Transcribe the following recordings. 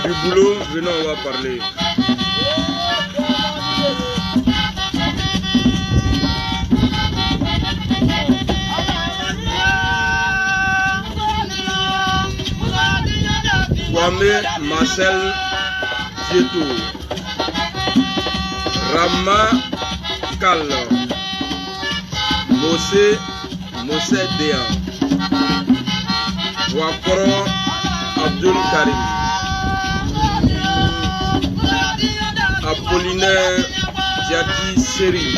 du boulot, venons, on va parler. Kwame Marcel Dieto, Rama Kal, Mose Dean, Wakoro Abdul Karim, Apollinaire Diati Seri,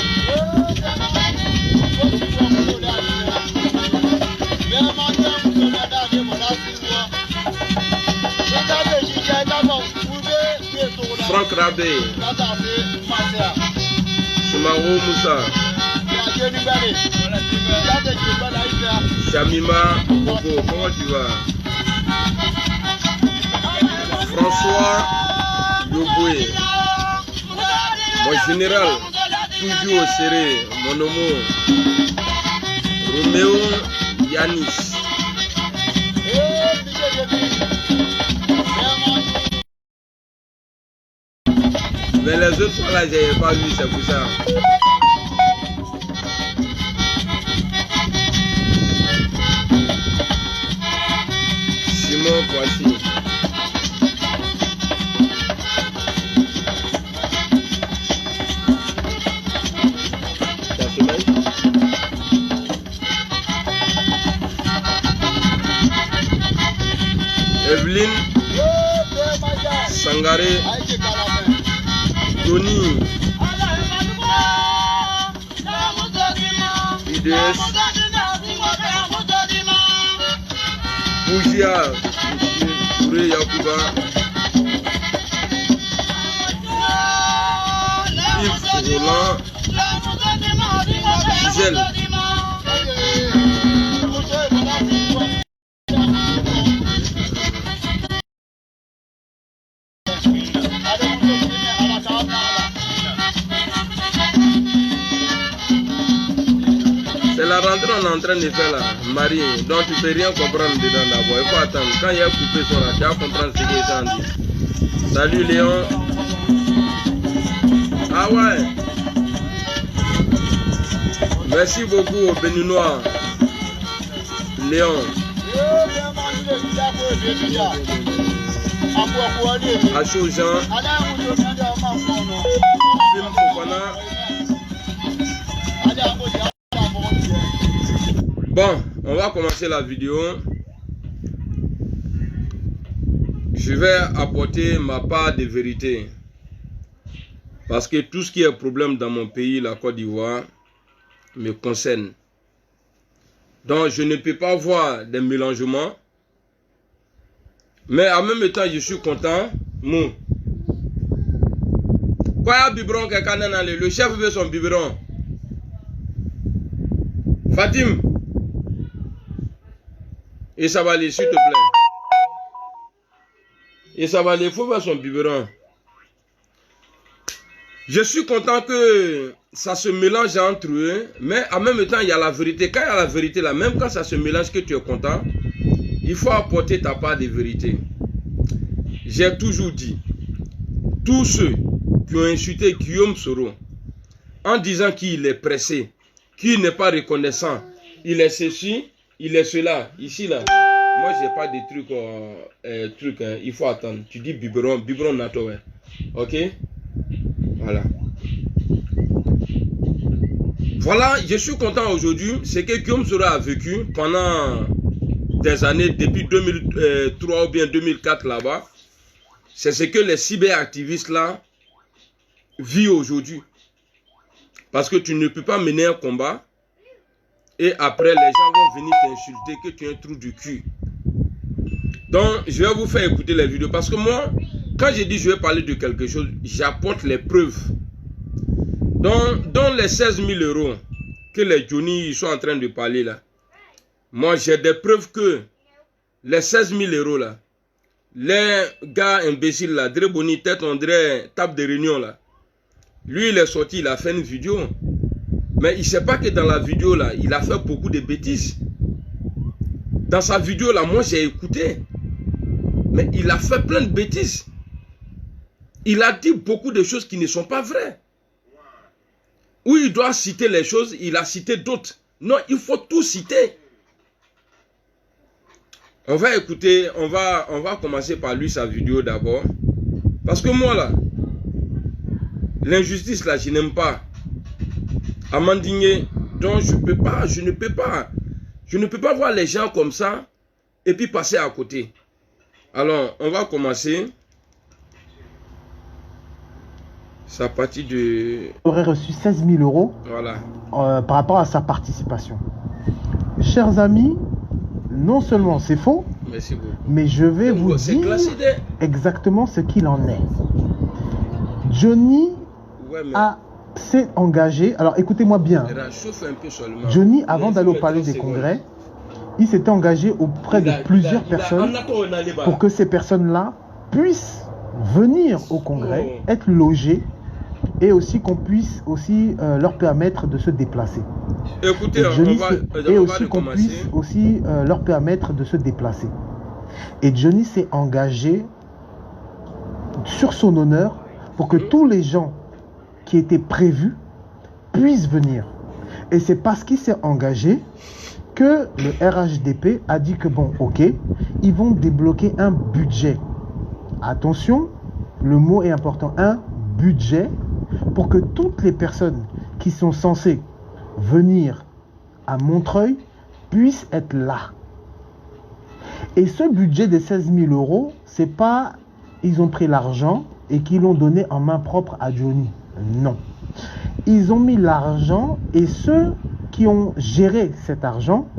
Franck Rabé, Soumaro Moussa, Chamima Bobo, comment tu vas? François Yoboué, mon général, toujours au serré, mon homo, Roméo Yanis. Mais les autres fois là, je n'avais pas vu, c'est pour ça. Simon Poissy. Evelyne Sangaré, Tony, IDS, Bougia, Touré Yakuba, Yves Roland, Gisèle. C'est la rentrée on est en train de faire là, Marie, donc tu peux rien comprendre dedans d'abord, il faut attendre, quand il y a coupé son là, tu vas comprendre ce qu'ils ont dit. Salut Léon. Ah ouais. Merci beaucoup au Béninois. Léon. Achou Jean. Film Fofana. Bon, on va commencer la vidéo. Je vais apporter ma part de vérité. Parce que tout ce qui est problème dans mon pays, la Côte d'Ivoire, me concerne. Donc, je ne peux pas voir des mélangements. Mais en même temps, je suis content. Mou. Quoi, il y a biberon quelqu'un dans le chef veut son biberon. Fatim. Et ça va aller, s'il te plaît. Et ça va aller, il faut voir son biberon. Je suis content que ça se mélange entre eux, mais en même temps, il y a la vérité. Quand il y a la vérité là, même quand ça se mélange, que tu es content, il faut apporter ta part de vérité. J'ai toujours dit, tous ceux qui ont insulté Guillaume Soro, en disant qu'il est pressé, qu'il n'est pas reconnaissant, il est ceci, il est cela, ici là. Moi, j'ai pas de trucs, il faut attendre. Tu dis biberon nato, ouais. Ok? Voilà. Voilà, je suis content aujourd'hui. C'est que Guillaume Soro a vécu pendant des années, depuis 2003 ou bien 2004 là-bas. C'est ce que les cyberactivistes là vivent aujourd'hui. Parce que tu ne peux pas mener un combat et après les gens vont venir t'insulter que tu es un trou du cul. Donc, je vais vous faire écouter les vidéos parce que moi, quand je dis je vais parler de quelque chose, j'apporte les preuves. Dans les 16 000 € que les Johnny sont en train de parler là, moi j'ai des preuves que les 16 000 € là, les gars imbéciles là, Dre Boni, tête on dirait table de réunion là, lui il est sorti, il a fait une vidéo. Mais il ne sait pas que dans la vidéo là, il a fait beaucoup de bêtises. Dans sa vidéo là, moi j'ai écouté. Mais il a fait plein de bêtises. il a dit beaucoup de choses qui ne sont pas vraies. Où il doit citer les choses, il a cité d'autres. Non, il faut tout citer. On va écouter, on va commencer par lui, sa vidéo d'abord. Parce que moi là, l'injustice là, je n'aime pas. À m'indigner, donc je ne peux pas voir les gens comme ça et puis passer à côté. Alors, on va commencer. C'est à partir de... Il aurait reçu 16 000 euros Voilà. Par rapport à sa participation. Chers amis, non seulement c'est faux, Merci beaucoup. mais je vais vous dire exactement ce qu'il en est. Johnny s'est engagé. Alors écoutez-moi bien. Johnny, avant d'aller au palais des congrès, il s'était engagé auprès de plusieurs personnes pour que ces personnes-là puissent venir au congrès, être logées, et aussi qu'on puisse aussi leur permettre de se déplacer. Écoutez, qu'on puisse aussi leur permettre de se déplacer. Et Johnny s'est engagé sur son honneur pour que tous les gens qui étaient prévus puissent venir. Et c'est parce qu'il s'est engagé que le RHDP a dit que bon, ok, ils vont débloquer un budget. Attention, le mot est important, un budget, pour que toutes les personnes qui sont censées venir à Montreuil puissent être là. Et ce budget de 16 000 euros, c'est pas ils ont pris l'argent et qu'ils l'ont donné en main propre à Johnny. Non. Ils ont mis l'argent et ceux qui ont géré cet argent,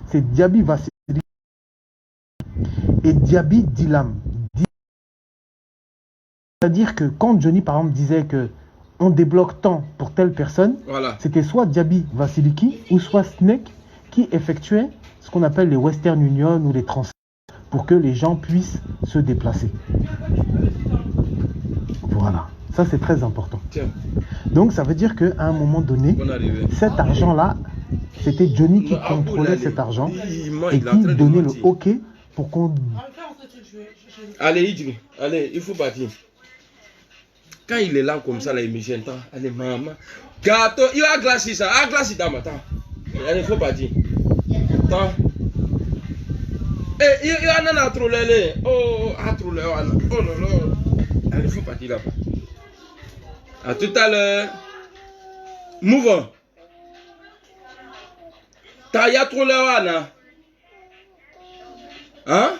c'est Diaby Vassili et Diaby Dilam. C'est-à-dire que quand Johnny, par exemple, disait que on débloque tant pour telle personne, voilà, c'était soit Diaby Vasiliki ou soit Snake qui effectuait ce qu'on appelle les Western Union ou les transferts pour que les gens puissent se déplacer. Voilà, ça c'est très important. Tiens. Donc ça veut dire qu'à un moment donné, cet argent-là, c'était Johnny qui contrôlait cet argent et qui donnait le OK pour qu'on... Allez, allez, il faut partir. Quand il est là comme ça, là, il me gêne. Allez, maman. Gâteau, il a glacé ça. Ah, glacé dans ma temps. Allez, il faut partir. Attends. Eh, il y en a trop lélé. Oh, trop lélé. Oh là là. Allez, il faut partir là-bas. À tout à l'heure. Mouvant. T'as y a trop lélé, Anna. Hein?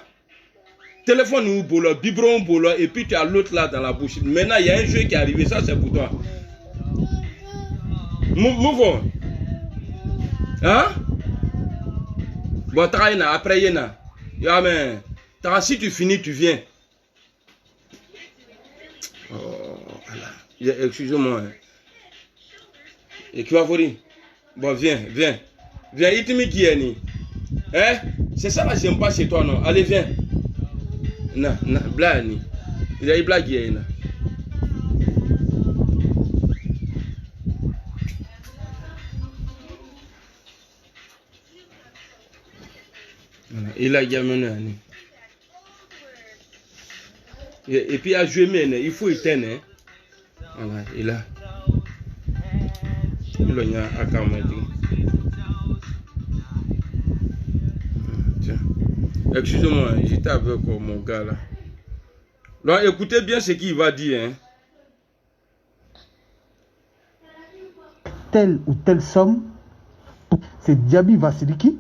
Téléphone ou boulot, biberon boulot, et puis tu as l'autre là dans la bouche. Maintenant, il y a un jeu qui est arrivé, ça c'est pour toi. Move on. Hein? Bon, après, il y en a. Mais, si tu finis, tu viens. Oh, voilà. Excusez-moi. Et qui va vous dire? Bon, viens. Viens, il te met qui est ni. Hein? C'est ça là, j'aime pas chez toi, non? Allez, viens. Non, blague. Il y a une blague là. Il a gagné. Et puis il a joué, il faut éteindre. Voilà, il a. Il a à tiens. Excusez-moi, j'étais avec mon gars là. Donc écoutez bien ce qu'il va dire. Hein. Telle ou telle somme, c'est Diaby Vasiliki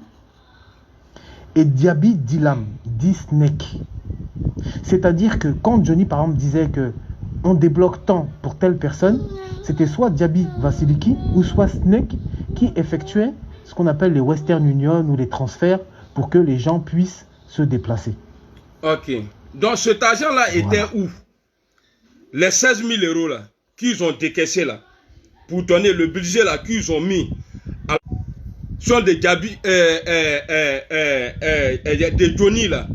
et Diaby Dilam, dit Snake. C'est-à-dire que quand Johnny, par exemple, disait que on débloque tant pour telle personne, c'était soit Diaby Vasiliki ou soit Snake qui effectuait ce qu'on appelle les Western Union ou les transferts pour que les gens puissent se déplacer. Ok. Donc cet argent-là était où? Les 16 000 euros là, qu'ils ont décaissé là, pour donner le budget là qu'ils ont mis sur des Diaby, de Johnny là.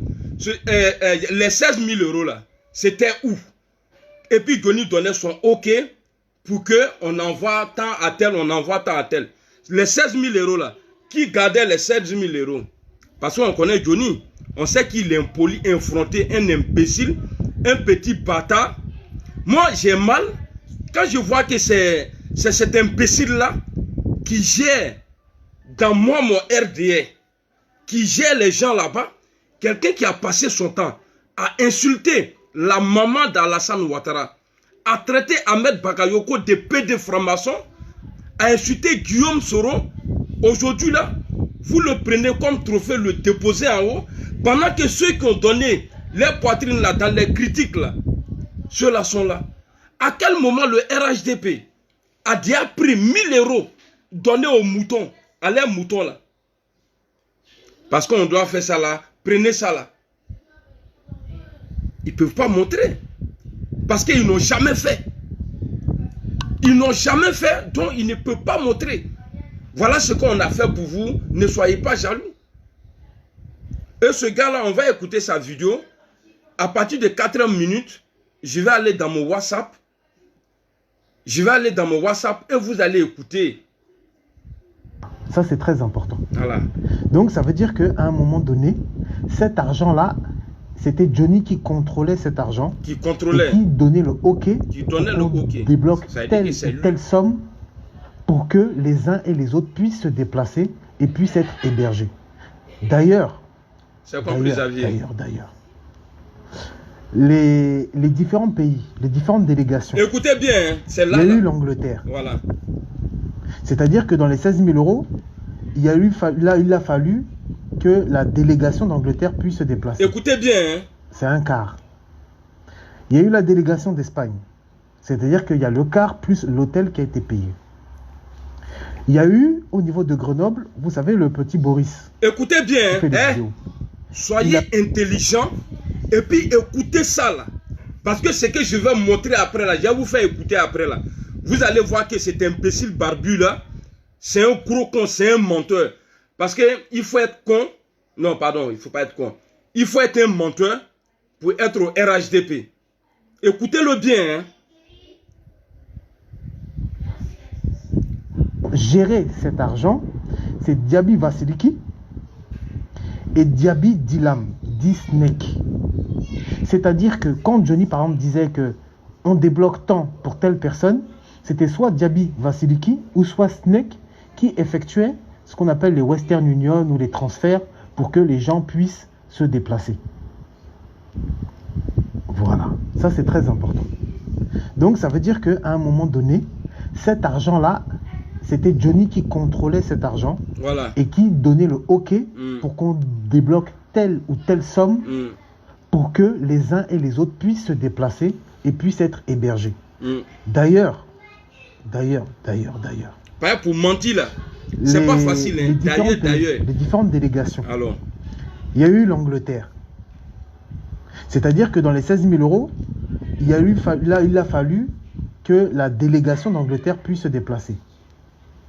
Les 16 000 euros là, c'était où? Et puis Johnny donnait son OK pour qu'on envoie tant à tel, on envoie tant à tel. Les 16 000 euros là, qui gardait les 16 000 euros? Parce qu'on connaît Johnny. On sait qu'il est impoli, effronté, un imbécile, un petit bâtard. Moi, j'ai mal quand je vois que c'est cet imbécile-là qui gère dans moi mon RDA, qui gère les gens là-bas, quelqu'un qui a passé son temps à insulter la maman d'Alassane Ouattara, à traiter Ahmed Bakayoko de PD franc-maçon, à insulter Guillaume Soro. Aujourd'hui là, vous le prenez comme trophée, le déposez en haut, pendant que ceux qui ont donné les poitrines là, dans les critiques là, ceux-là sont là. À quel moment le RHDP a déjà pris 1000 € donnés aux moutons, à leurs moutons là? Parce qu'on doit faire ça là, prenez ça là. Ils ne peuvent pas montrer. Parce qu'ils n'ont jamais fait. Ils n'ont jamais fait, donc ils ne peuvent pas montrer. Voilà ce qu'on a fait pour vous. Ne soyez pas jaloux. Et ce gars-là, on va écouter sa vidéo. À partir de 4 minutes, je vais aller dans mon WhatsApp. Je vais aller dans mon WhatsApp et vous allez écouter. Ça, c'est très important. Voilà. Donc, ça veut dire qu'à un moment donné, cet argent-là, c'était Johnny qui contrôlait cet argent. Qui contrôlait. Et qui donnait le OK. Qui donnait le OK. Débloque telle somme pour que les uns et les autres puissent se déplacer et puissent être hébergés. D'ailleurs, les différents pays, les différentes délégations. Écoutez bien, hein, c'est là. Il y a eu l'Angleterre. Voilà. C'est-à-dire que dans les 16 000 €, il a fallu que la délégation d'Angleterre puisse se déplacer. Écoutez bien. Hein. C'est un quart. Il y a eu la délégation d'Espagne. C'est-à-dire qu'il y a le quart plus l'hôtel qui a été payé. Il y a eu, au niveau de Grenoble, vous savez, le petit Boris. Écoutez bien. Hein. Soyez intelligent et puis écoutez ça là. Parce que ce que je vais montrer après là, je vais vous faire écouter après là. Vous allez voir que cet imbécile barbu là, c'est un gros con, c'est un menteur. Parce qu'il faut être con. Non, pardon, il ne faut pas être con. Il faut être un menteur pour être au RHDP. Écoutez-le bien. Hein. Gérer cet argent, c'est Diaby Vassiliki et Diaby Dilam, dit Snake. C'est-à-dire que quand Johnny, par exemple, disait que on débloque tant pour telle personne, c'était soit Diaby Vassiliki ou soit Snake qui effectuait ce qu'on appelle les Western Union ou les transferts pour que les gens puissent se déplacer. Voilà, ça c'est très important. Donc ça veut dire qu'à un moment donné, cet argent-là, c'était Johnny qui contrôlait cet argent, voilà, et qui donnait le OK pour qu'on débloque telle ou telle somme pour que les uns et les autres puissent se déplacer et puissent être hébergés. D'ailleurs, pas pour mentir là, c'est pas facile. Hein. D'ailleurs. Les différentes délégations. Alors. Il y a eu l'Angleterre. C'est-à-dire que dans les 16 000 €, il a fallu que la délégation d'Angleterre puisse se déplacer.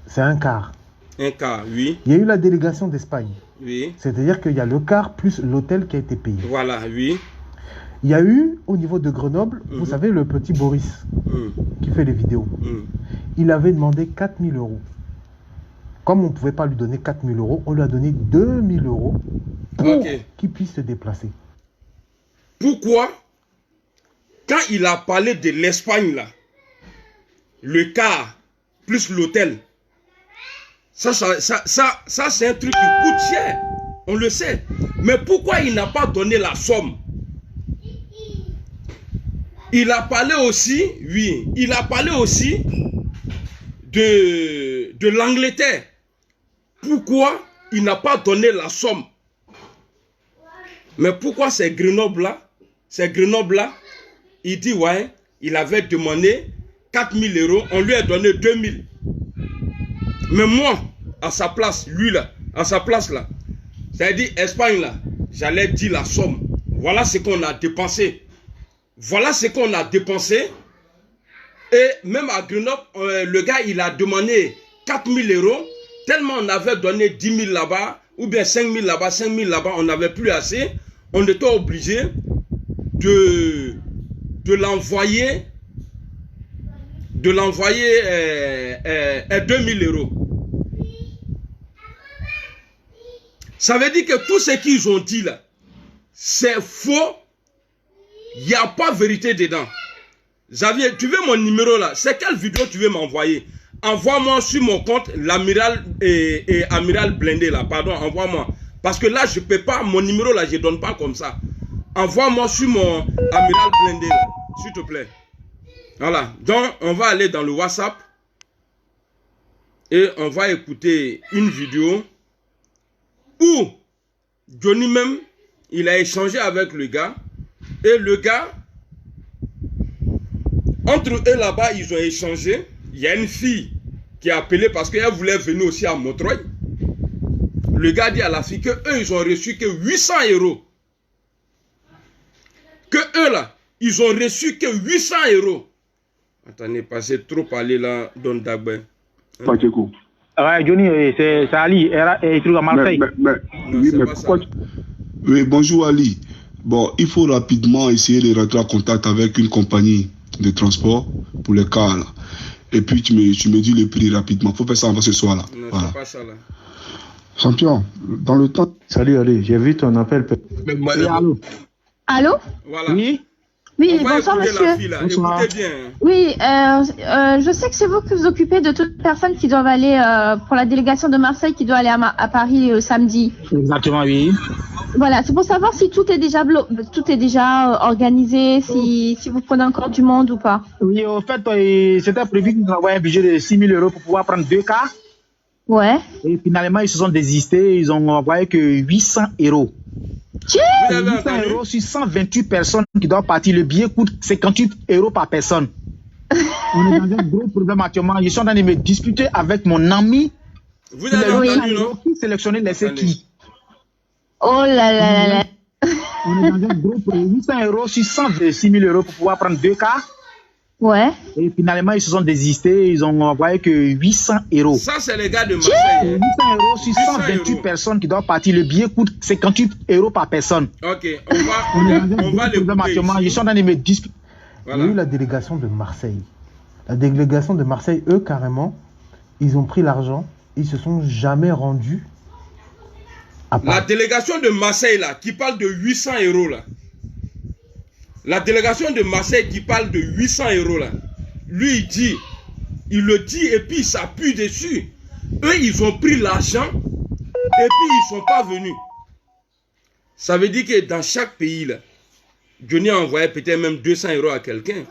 C'est un quart. Un quart, oui. Il y a eu la délégation d'Espagne. Oui. C'est-à-dire qu'il y a le quart plus l'hôtel qui a été payé. Voilà, oui. Il y a eu, au niveau de Grenoble, vous savez, le petit Boris qui fait les vidéos. Il avait demandé 4 000 €. Comme on ne pouvait pas lui donner 4 000 €, on lui a donné 2 000 € pour qu'il puisse se déplacer. Pourquoi, quand il a parlé de l'Espagne, là, le quart plus l'hôtel, ça c'est un truc qui coûte cher, on le sait. Mais pourquoi il n'a pas donné la somme? Il a parlé aussi, oui, il a parlé aussi de l'Angleterre. Pourquoi il n'a pas donné la somme? Mais pourquoi c'est Grenoble là? C'est Grenoble là, il dit ouais, il avait demandé 4 000 €, on lui a donné 2 000. Mais moi, à sa place, lui là, à sa place là, c'est-à-dire Espagne là, j'allais dire la somme. Voilà ce qu'on a dépensé. Voilà ce qu'on a dépensé. Et même à Grenoble, le gars, il a demandé 4 000 €. Tellement on avait donné 10 000 là-bas, ou bien 5 000 là-bas, 5 000 là-bas, on n'avait plus assez. On était obligé de l'envoyer 2 000 €. Ça veut dire que tout ce qu'ils ont dit là, c'est faux. Il n'y a pas vérité dedans. Xavier, tu veux mon numéro là? C'est quelle vidéo tu veux m'envoyer? Envoie-moi sur mon compte l'amiral et amiral blindé là. Pardon, envoie-moi. Parce que là, je peux pas, mon numéro là, je donne pas comme ça. Envoie-moi sur mon amiral blindé là, s'il te plaît. Voilà. Donc, on va aller dans le WhatsApp et on va écouter une vidéo où Johnny même, il a échangé avec le gars. Et le gars, entre eux là-bas, ils ont échangé. Il y a une fille qui a appelé parce qu'elle voulait venir aussi à Montreuil. Le gars dit à la fille que eux, ils ont reçu que 800 €. Que eux là, ils ont reçu que 800 €. Attendez, passez trop parler là, Don Dagbe. Pacheco. Ouais, Johnny, c'est Ali, il trouve à Marseille. Oui, mais pourquoi Oui, bonjour Ali. Bon, il faut rapidement essayer de rentrer en contact avec une compagnie de transport pour les cas là. Et puis tu me dis le prix rapidement. Il faut faire ça avant ce soir là. Non, voilà. c'est pas ça là. Champion, dans le temps. Salut Ali, j'ai vu ton appel. Allô? Allô? Voilà. Oui? Oui, On va bonsoir écouter monsieur. la fille, là. Bonsoir. Écoutez bien. Oui, je sais que c'est vous qui vous occupez de toutes les personnes qui doivent aller pour la délégation de Marseille qui doit aller à Paris samedi. Exactement, oui. Voilà, c'est pour savoir si tout est déjà organisé, si vous prenez encore du monde ou pas. Oui, au fait, c'était prévu qu'ils nous envoient un budget de 6 000 € pour pouvoir prendre 2 cas. Ouais. Et finalement, ils se sont désistés. Ils ont envoyé que 800 €. Tiens! Vous avez 800 entendu? € sur 128 personnes qui doivent partir. Le billet coûte 58 € par personne. On est dans un gros problème actuellement. Je suis en train de me disputer avec mon ami. Vous avez Les 800 entendu, non? € qui sélectionner les qui. Oh là là là là. On est dans un gros problème. 800 € sur 126 000 € pour pouvoir prendre 2 cas. Ouais. Et finalement, ils se sont désistés. Ils ont envoyé que 800 €. Ça, c'est les gars de Marseille. 800 € sur 128 € personnes qui doivent partir. Le billet coûte 58 € par personne. Ok, On est dans un on va gros problème l'écouter actuellement. Je ici. suis en train de me disputer. Il y a Voilà. eu la délégation de Marseille. La délégation de Marseille, eux, carrément, ils ont pris l'argent, ils se sont jamais rendus à La Paris. délégation de Marseille là, qui parle de 800 € là. La délégation de Marseille qui parle de 800 € là. Lui, il le dit et puis il s'appuie dessus. Eux, ils ont pris l'argent et puis ils ne sont pas venus. Ça veut dire que dans chaque pays là, Johnny a envoyé peut-être même 200 € à quelqu'un.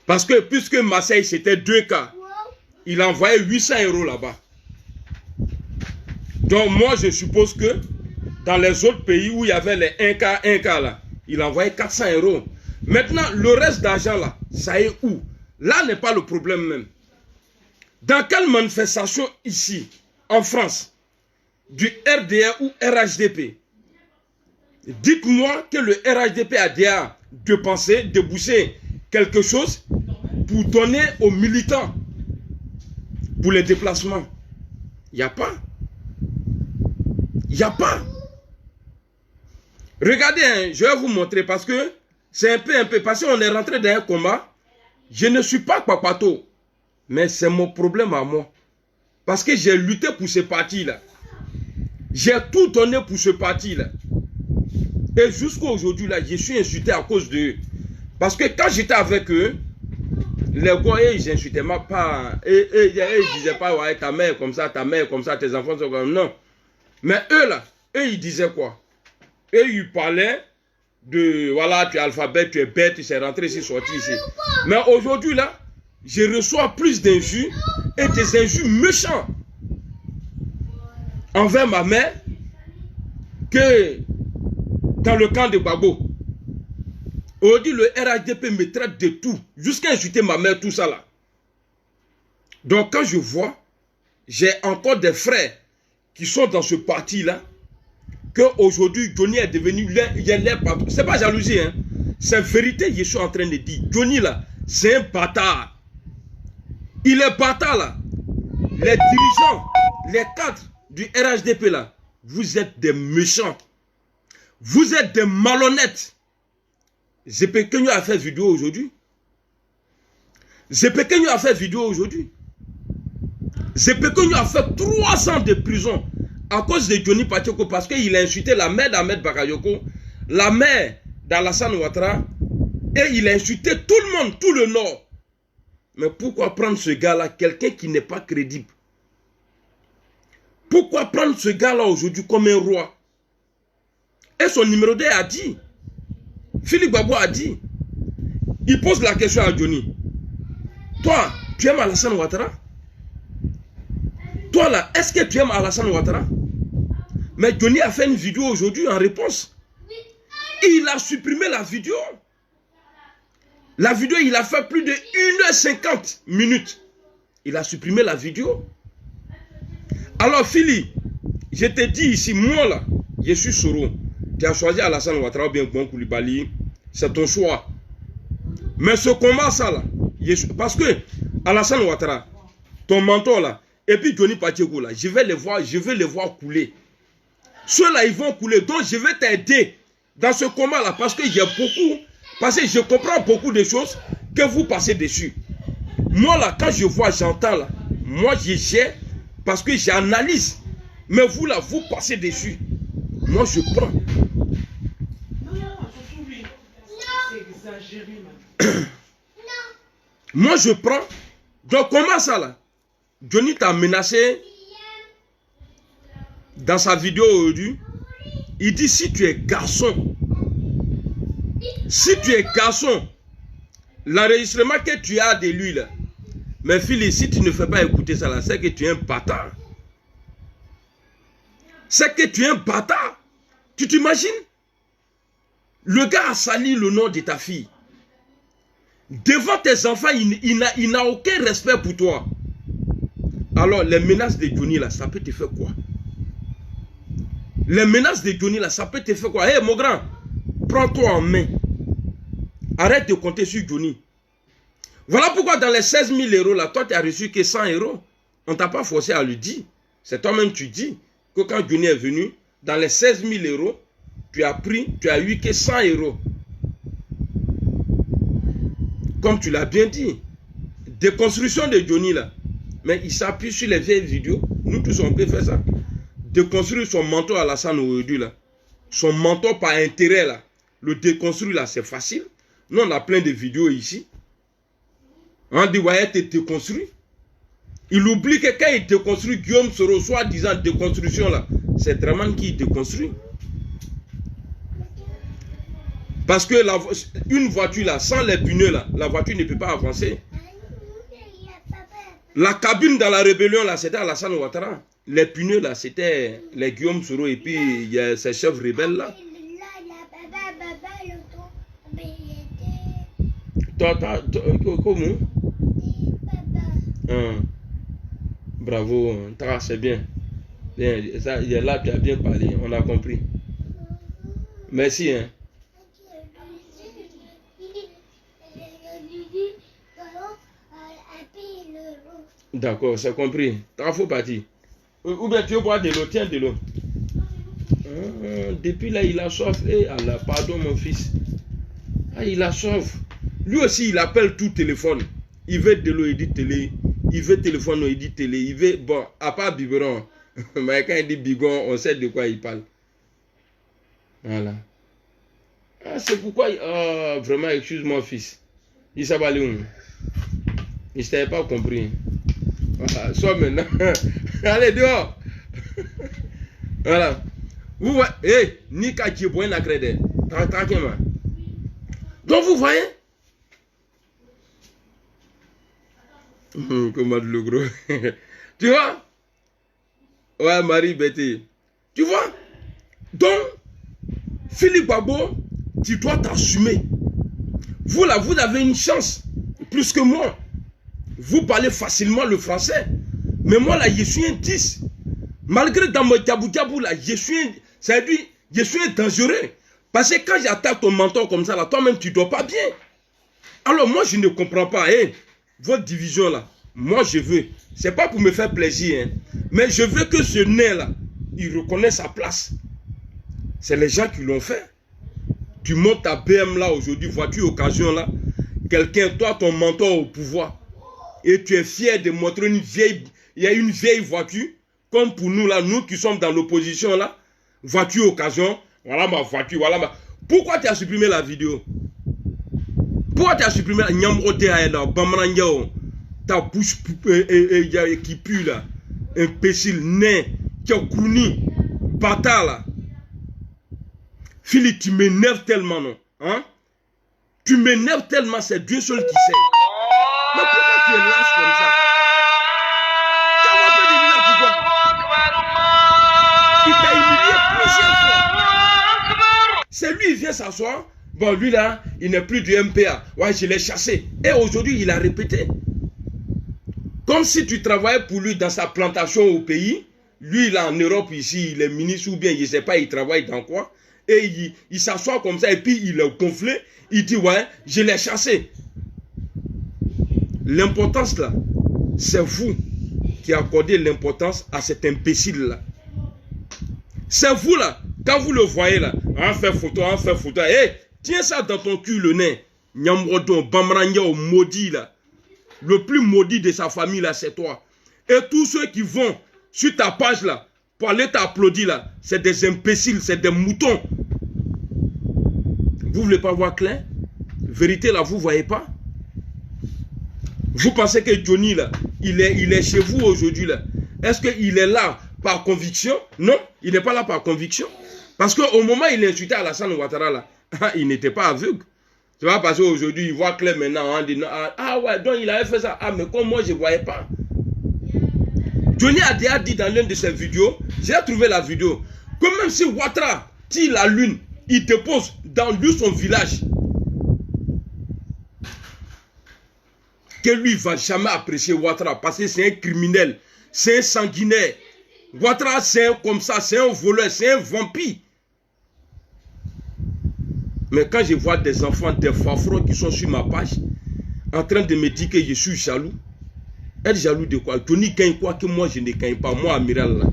Parce que puisque Marseille c'était 2 cas, il a envoyé 800 € là-bas. Donc moi je suppose que dans les autres pays où il y avait les 1 cas là, il a envoyé 400 €. Maintenant le reste d'argent là, ça est où? Là n'est pas le problème même. Dans quelle manifestation ici, en France, du RDR ou RHDP, dites-moi que le RHDP a déjà déboursé quelque chose pour donner aux militants pour les déplacements. Il n'y a pas. Il n'y a pas. Regardez, hein, je vais vous montrer parce que c'est un peu, parce qu'on est rentré dans un combat. Je ne suis pas Papato, mais c'est mon problème à moi. Parce que j'ai lutté pour ce parti-là. J'ai tout donné pour ce parti-là. Et jusqu'à aujourd'hui, là, je suis insulté à cause d'eux. Parce que quand j'étais avec eux, les gars, ils insultaient pas. Et ils disaient pas, ouais, ta mère comme ça, tes enfants sont comme ça. Non. Mais eux, là, eux, ils disaient quoi? Eux, ils parlaient de, voilà, tu es alphabet, tu es bête, tu es rentré ici, sorti ici. Mais aujourd'hui, là, je reçois plus d'injures et des injures méchants envers ma mère que dans le camp de Gbagbo. Aujourd'hui, le RHDP me traite de tout, jusqu'à insulter ma mère, tout ça là. Donc, quand je vois, j'ai encore des frères qui sont dans ce parti-là, qu'aujourd'hui, Johnny est devenu leur patron. Ce n'est pas jalousie, hein. C'est vérité, je suis en train de dire. Johnny, là, c'est un bâtard. Il est bâtard, là. Les dirigeants, les cadres du RHDP, là, vous êtes des méchants. Vous êtes des malhonnêtes. Zepekenyo a fait vidéo aujourd'hui. Zepekenyo a fait vidéo aujourd'hui. Zepekenyo a fait 3 ans de prison à cause de Johnny Pacheco parce qu'il a insulté la mère d'Ahmed Bakayoko, la mère d'Alassane Ouattara Et il a insulté tout le monde, tout le Nord. Mais pourquoi prendre ce gars-là, quelqu'un qui n'est pas crédible? Pourquoi prendre ce gars-là aujourd'hui comme un roi? Et son numéro 2 a dit, Philippe Gbagbo a dit, il pose la question à Johnny. Toi, tu aimes Alassane Ouattara? Toi là, est-ce que tu aimes Alassane Ouattara? Mais Johnny a fait une vidéo aujourd'hui en réponse. Il a supprimé la vidéo. La vidéo, il a fait plus de 1h50 minutes. Il a supprimé la vidéo. Alors, Philly, je te dis ici, moi là, je suis Soro. Tu as choisi Alassane Ouattara ou bien Bon Koulibaly. C'est ton choix. Mais ce combat, ça là, parce que Alassane Ouattara, ton mentor là, et puis Johnny Pacheco là, je vais les voir couler. Ceux-là, ils vont couler. Donc, je vais t'aider dans ce combat là, parce que je comprends beaucoup de choses que vous passez dessus. Moi là, quand je vois, j'entends là, moi j'ai, parce que j'analyse. Mais vous là, vous passez dessus. Moi je prends. Moi je prends. Donc comment ça là? Johnny t'a menacé dans sa vidéo aujourd'hui. Il dit si tu es garçon, l'enregistrement que tu as de lui là, mais Philly, si tu ne fais pas écouter ça là, c'est que tu es un bâtard. C'est que tu es un bâtard. Tu t'imagines? Le gars a sali le nom de ta fille. Devant tes enfants, il n'a aucun respect pour toi. Alors, les menaces de Johnny là, ça peut te faire quoi? Les menaces de Johnny là, ça peut te faire quoi? Hé, mon grand, prends-toi en main. Arrête de compter sur Johnny. Voilà pourquoi dans les 16 000 euros là, toi tu as reçu que 100 euros. On ne t'a pas forcé à le dire. C'est toi-même tu dis que quand Johnny est venu, dans les 16 000 euros, tu as eu que 100 euros. Comme tu l'as bien dit. Déconstruction de Johnny là. Mais il s'appuie sur les vieilles vidéos. Nous tous on peut faire ça. Déconstruire son mentor à Alassane aujourd'hui là. Son mentor par intérêt là. Le déconstruire là, c'est facile. Nous on a plein de vidéos ici. On dit ouais, tu déconstruit. Il oublie que quand il déconstruit Guillaume Soro, soi-disant déconstruction là, c'est Draman qui déconstruit. Parce que une voiture là, sans les pneus là, la voiture ne peut pas avancer. La cabine dans la rébellion là, c'était Alassane Ouattara. Les pneus là, c'était les Guillaume Soro et puis il y a ces chefs rebelles là. Comment? Bravo, c'est bien. Ça, là, tu as bien parlé, on a compris. Merci. Hein. D'accord, c'est compris. T'as faut partir. Ou bien tu veux boire de l'eau, tiens de l'eau. Depuis là, il a soif. Eh, Allah, pardon mon fils. Ah, il a soif. Lui aussi, il appelle tout téléphone. Il veut de l'eau, il dit télé. Il veut téléphone, il dit télé. Il veut, bon, à part biberon. Mais quand il dit bigon, on sait de quoi il parle. Voilà. Ah, c'est pourquoi, vraiment, excuse-moi, fils. Il s'est allé où? Il ne t'avait pas compris. Voilà, soit maintenant. Allez, dehors. Voilà. Vous voyez, hé, ni qu'à qui boit un crédit. Tranquillement. Donc, vous voyez? Comment le gros. Tu vois? Ouais, Marie Betty. Tu vois? Donc, Philippe Gbagbo, tu dois t'assumer. Vous là, vous avez une chance. Plus que moi. Vous parlez facilement le français. Mais moi là, je suis un 10. Malgré dans mon diabou là, je suis un dangereux. Parce que quand j'attaque ton mentor comme ça là, toi-même tu ne dois pas bien. Alors moi je ne comprends pas. Hein, votre division là, moi je veux. C'est pas pour me faire plaisir. Hein, mais je veux que ce nez là, il reconnaisse sa place. C'est les gens qui l'ont fait. Tu montes ta BM là aujourd'hui, voiture occasion là. Quelqu'un, toi ton mentor au pouvoir. Et tu es fier de montrer une vieille, il y a une vieille voiture, comme pour nous là, nous qui sommes dans l'opposition là, voiture occasion, voilà ma voiture, voilà ma... Pourquoi tu as supprimé la vidéo? Pourquoi tu as supprimé la Nyamrote là, Bamrangao, ta bouche qui pue là, imbécile, nain, qui a crouni, bâtard là. Philippe, tu m'énerves tellement, non? Hein? Tu m'énerves tellement, c'est Dieu seul qui sait. Mais pourquoi tu es lâche comme ça? Tu as un peu de là, pourquoi? Il t'a humilié plusieurs fois. C'est lui, il vient s'asseoir. Bon, lui là, il n'est plus du MPA. Ouais, je l'ai chassé. Et aujourd'hui, il a répété. Comme si tu travaillais pour lui dans sa plantation au pays. Lui, là, en Europe, ici, il est ministre ou bien, je ne sais pas, il travaille dans quoi. Et il s'assoit comme ça et puis il est gonflé. Il dit, ouais, je l'ai chassé. L'importance là, c'est vous qui accordez l'importance à cet imbécile-là. C'est vous là, quand vous le voyez là, on fait photo, hey, tiens ça dans ton cul le nez. Nyamrodon, Bamranya au maudit là. Le plus maudit de sa famille là, c'est toi. Et tous ceux qui vont sur ta page là, pour aller t'applaudir là, c'est des imbéciles, c'est des moutons. Vous voulez pas voir clair? Vérité là, vous voyez pas? Vous pensez que Johnny là, il est chez vous aujourd'hui là? Est-ce qu'il est là par conviction? Non, il n'est pas là par conviction. Parce qu'au moment où il insultait Alassane Ouattara là, il n'était pas aveugle. Tu vois, parce qu'aujourd'hui, il voit clair maintenant. Hein, ah ouais, donc il avait fait ça. Ah, mais comme moi, je ne voyais pas. Johnny a déjà dit dans l'une de ses vidéos, j'ai trouvé la vidéo, que même si Ouattara tire la lune, il te pose dans lui son village, que lui ne va jamais apprécier Ouattara parce que c'est un criminel, c'est un sanguinaire. Ouattara, c'est un comme ça, c'est un voleur, c'est un vampire. Mais quand je vois des enfants, des fafros qui sont sur ma page, en train de me dire que je suis jaloux, être jaloux de quoi? Johnny gagne quoi que moi je ne gagne pas, moi amiral là.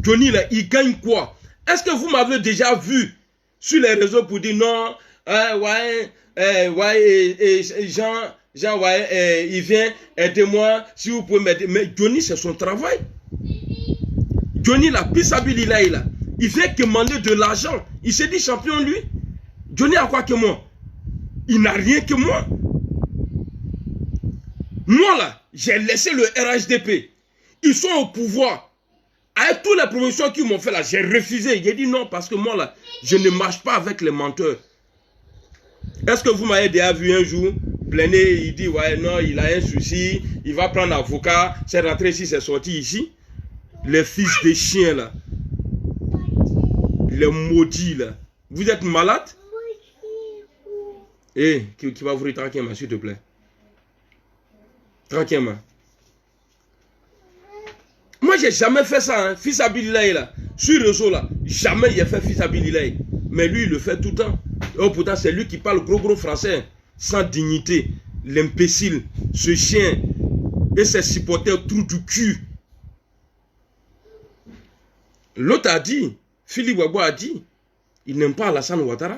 Johnny là, il gagne quoi? Est-ce que vous m'avez déjà vu sur les réseaux pour dire non, Jean, ouais, il vient, aidez-moi, si vous pouvez m'aider. Mais Johnny, c'est son travail. Johnny là, Pissabilillah là, il vient demander de l'argent. Il s'est dit champion lui. Johnny a quoi que moi? Il n'a rien que moi. Moi là, j'ai laissé le RHDP. Ils sont au pouvoir. Avec toutes les promotions qu'ils m'ont fait là, j'ai refusé. J'ai dit non parce que moi là, je ne marche pas avec les menteurs. Est-ce que vous m'avez déjà vu un jour plaigner, il dit ouais non, il a un souci, il va prendre un avocat, c'est rentré ici, c'est sorti ici. Les fils des chiens là, les maudits là, vous êtes malade? Eh, qui va ouvrir tranquillement s'il te plaît. Tranquillement. Moi, j'ai jamais fait ça, hein. Fils Abilillah là. Sur le réseau là, jamais il a fait Fils Abilillah. Mais lui, il le fait tout le temps. Oh, pourtant, c'est lui qui parle gros français. Sans dignité. L'imbécile. Ce chien. Et ses supporters trous du cul. L'autre a dit, Philippe Ouagboua a dit, il n'aime pas Alassane Ouattara.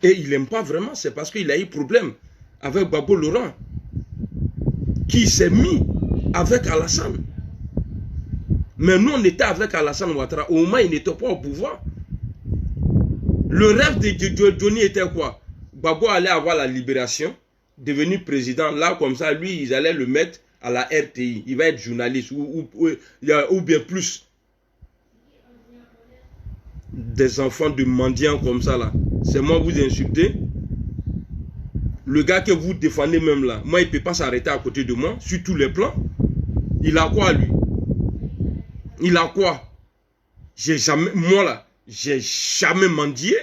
Et il n'aime pas vraiment, c'est parce qu'il a eu problème avec Babo Laurent. Qui s'est mis avec Alassane. Mais nous, on était avec Alassane Ouattara. Au moins, il n'était pas au pouvoir. Le rêve de Johnny était quoi? Babo allait avoir la libération, devenir président. Là, comme ça, lui, ils allaient le mettre à la RTI. Il va être journaliste ou bien plus. Des enfants de mendiants comme ça, là. C'est moi vous insultez. Le gars que vous défendez même là, moi, il ne peut pas s'arrêter à côté de moi, sur tous les plans. Il a quoi, lui? Il a quoi? J'ai jamais, moi là, j'ai jamais mendié.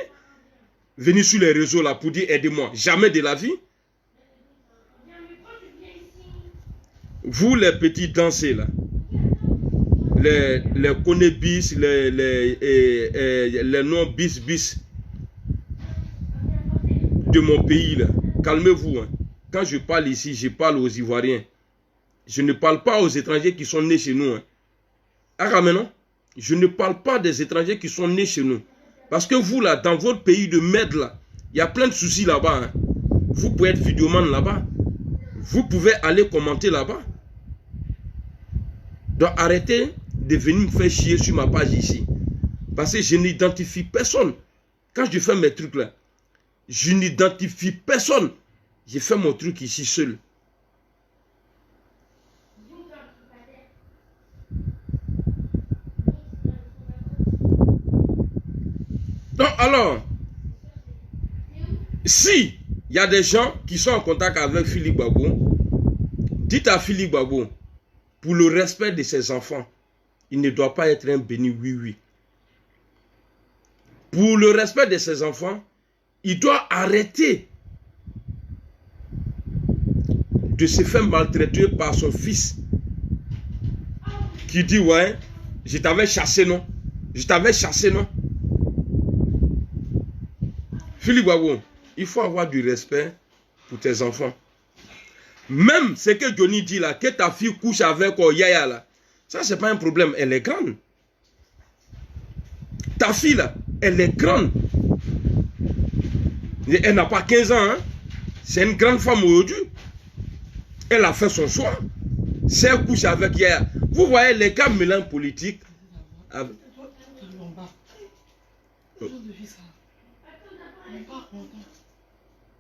Venir sur les réseaux là pour dire aidez-moi. Jamais de la vie. Vous les petits dansés là, les connais-bis, les non-bis de mon pays là. Calmez-vous. Hein. Quand je parle ici, je parle aux Ivoiriens. Je ne parle pas aux étrangers qui sont nés chez nous. Hein. Non? Je ne parle pas des étrangers qui sont nés chez nous. Parce que vous là, dans votre pays de merde là, il y a plein de soucis là-bas. Hein. Vous pouvez être vidéoman là-bas. Vous pouvez aller commenter là-bas. Donc arrêtez de venir me faire chier sur ma page ici. Parce que je n'identifie personne. Quand je fais mes trucs là, Je n'identifie personne. J'ai fait mon truc ici seul. Donc alors, si il y a des gens qui sont en contact avec Philippe Gbagbo, dites à Philippe Gbagbo, pour le respect de ses enfants, il ne doit pas être un béni oui-oui. Pour le respect de ses enfants, il doit arrêter de se faire maltraiter par son fils qui dit, ouais, je t'avais chassé, non? Je t'avais chassé, non? Philippe Gbagbo, il faut avoir du respect pour tes enfants. Même ce que Johnny dit là, que ta fille couche avec Yaya là, ça c'est pas un problème, elle est grande. Ta fille là, elle est grande. Elle n'a pas 15 ans, hein? C'est une grande femme aujourd'hui. Elle a fait son choix. Si elle couche avec Yaya. Vous voyez les cas mélange politique. Avec...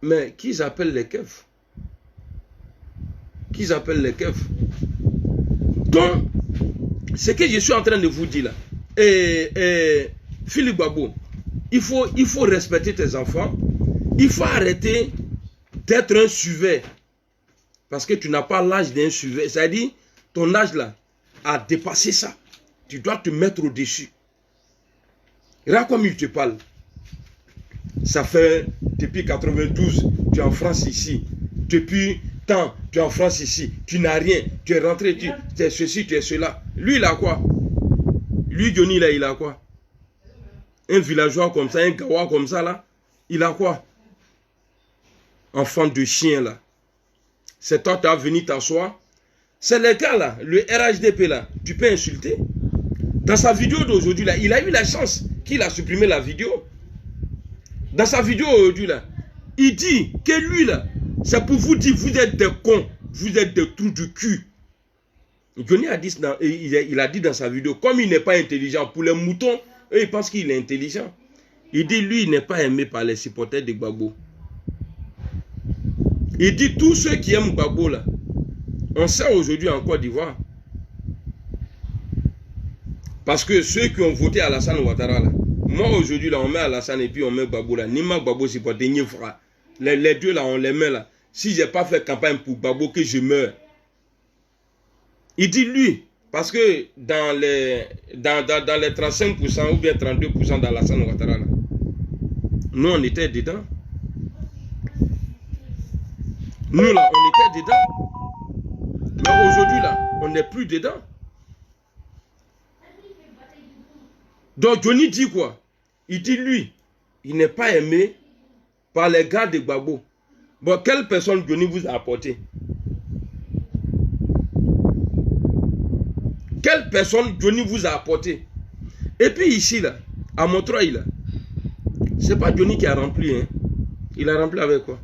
Mais qui appellent les keufs? Qui appellent les keufs? Donc, ce que je suis en train de vous dire là, Philippe Gbagbo, il faut respecter tes enfants. Il faut arrêter d'être un suiveur. Parce que tu n'as pas l'âge d'un suiveur. C'est-à-dire, ton âge là a dépassé ça. Tu dois te mettre au-dessus. Regarde comme il te parle. Ça fait depuis 92, tu es en France ici. Depuis tant, tu es en France ici. Tu n'as rien. Tu es rentré, tu es ceci, tu es cela. Lui, il a quoi? Lui, Johnny, là, il a quoi? Un villageois comme ça, un gawa comme ça, là. Il a quoi? Enfant de chien, là. C'est toi qui as venu t'asseoir. C'est le cas, là. Le RHDP, là. Tu peux insulter. Dans sa vidéo d'aujourd'hui, là, il a eu la chance qu'il a supprimé la vidéo. Dans sa vidéo aujourd'hui, là, il dit que lui, là, c'est pour vous dire, vous êtes des cons, vous êtes des trous du cul. Johnny a dit, il a dit dans sa vidéo, comme il n'est pas intelligent, pour les moutons, eux, ils pensent qu'il est intelligent. Il dit, lui, il n'est pas aimé par les supporters de Gbagbo. Il dit, tous ceux qui aiment Gbagbo, là, on sait aujourd'hui en Côte d'Ivoire. Parce que ceux qui ont voté Alassane Ouattara, là, moi aujourd'hui, là, on met Alassane et puis on met Gbagbo là. Nima Gbagbo, c'est pour tenir frère. Les deux là, on les met là. Si je n'ai pas fait campagne pour Gbagbo, que je meurs. Il dit lui, parce que dans les 35% ou bien 32% d'Alassane Ouattara, là, nous on était dedans. Nous là, on était dedans. Mais aujourd'hui là, on n'est plus dedans. Donc Johnny dit quoi? Il dit lui, il n'est pas aimé par les gars de Gbagbo. Bon, quelle personne Johnny vous a apporté? Quelle personne Johnny vous a apporté? Et puis ici là, à Montreuil là, c'est pas Johnny qui a rempli, hein. Il a rempli avec quoi?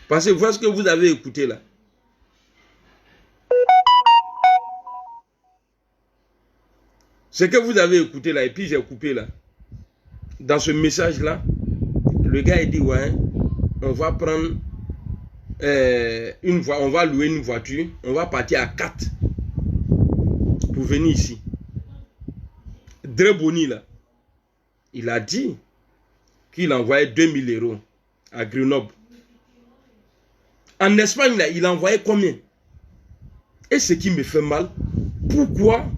Parce que voilà ce que vous avez écouté là. Ce que vous avez écouté là, et puis j'ai coupé là. Dans ce message là, le gars il dit ouais, on va prendre on va louer une voiture, on va partir à 4 pour venir ici. Dreboni là, il a dit qu'il envoyait 2000 € à Grenoble. En Espagne là, il a envoyé combien? Et ce qui me fait mal, pourquoi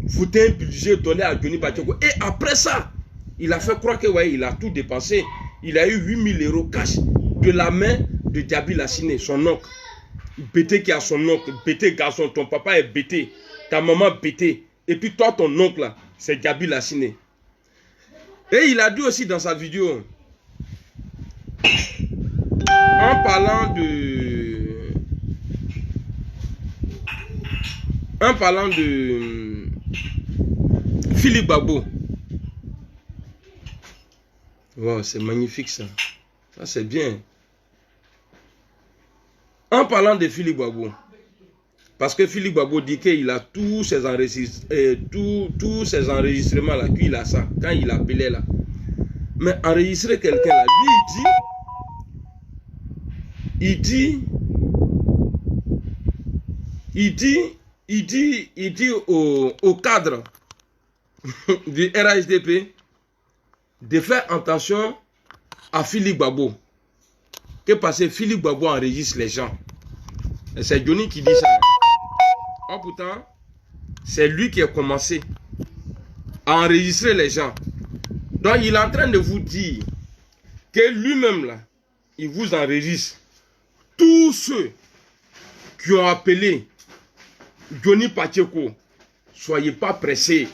vous êtes obligé de donner à Johnny Bachoko? Et après ça, il a fait croire que ouais, il a tout dépensé. Il a eu 8000 € cash de la main de Diaby Lassine, son oncle. Bété qui a son oncle, bété garçon, ton papa est bété, ta maman bété. Et puis toi, ton oncle là, c'est Diaby Lassine. Et il a dit aussi dans sa vidéo, en parlant de Philippe Gbagbo. Wow, c'est magnifique ça. Ça c'est bien. En parlant de Philippe Gbagbo, parce que Philippe Gbagbo dit qu'il a tous ses enregistrements là, qu'il a ça, quand il appelait là. Mais enregistrer quelqu'un là, lui il dit au cadre du RHDP de faire attention à Philippe Gbagbo. Que parce que Philippe Gbagbo enregistre les gens. Et c'est Johnny qui dit ça. Oh pourtant, c'est lui qui a commencé à enregistrer les gens. Donc il est en train de vous dire que lui-même là, il vous enregistre. Tous ceux qui ont appelé Johnny Pacheco, soyez pas pressés.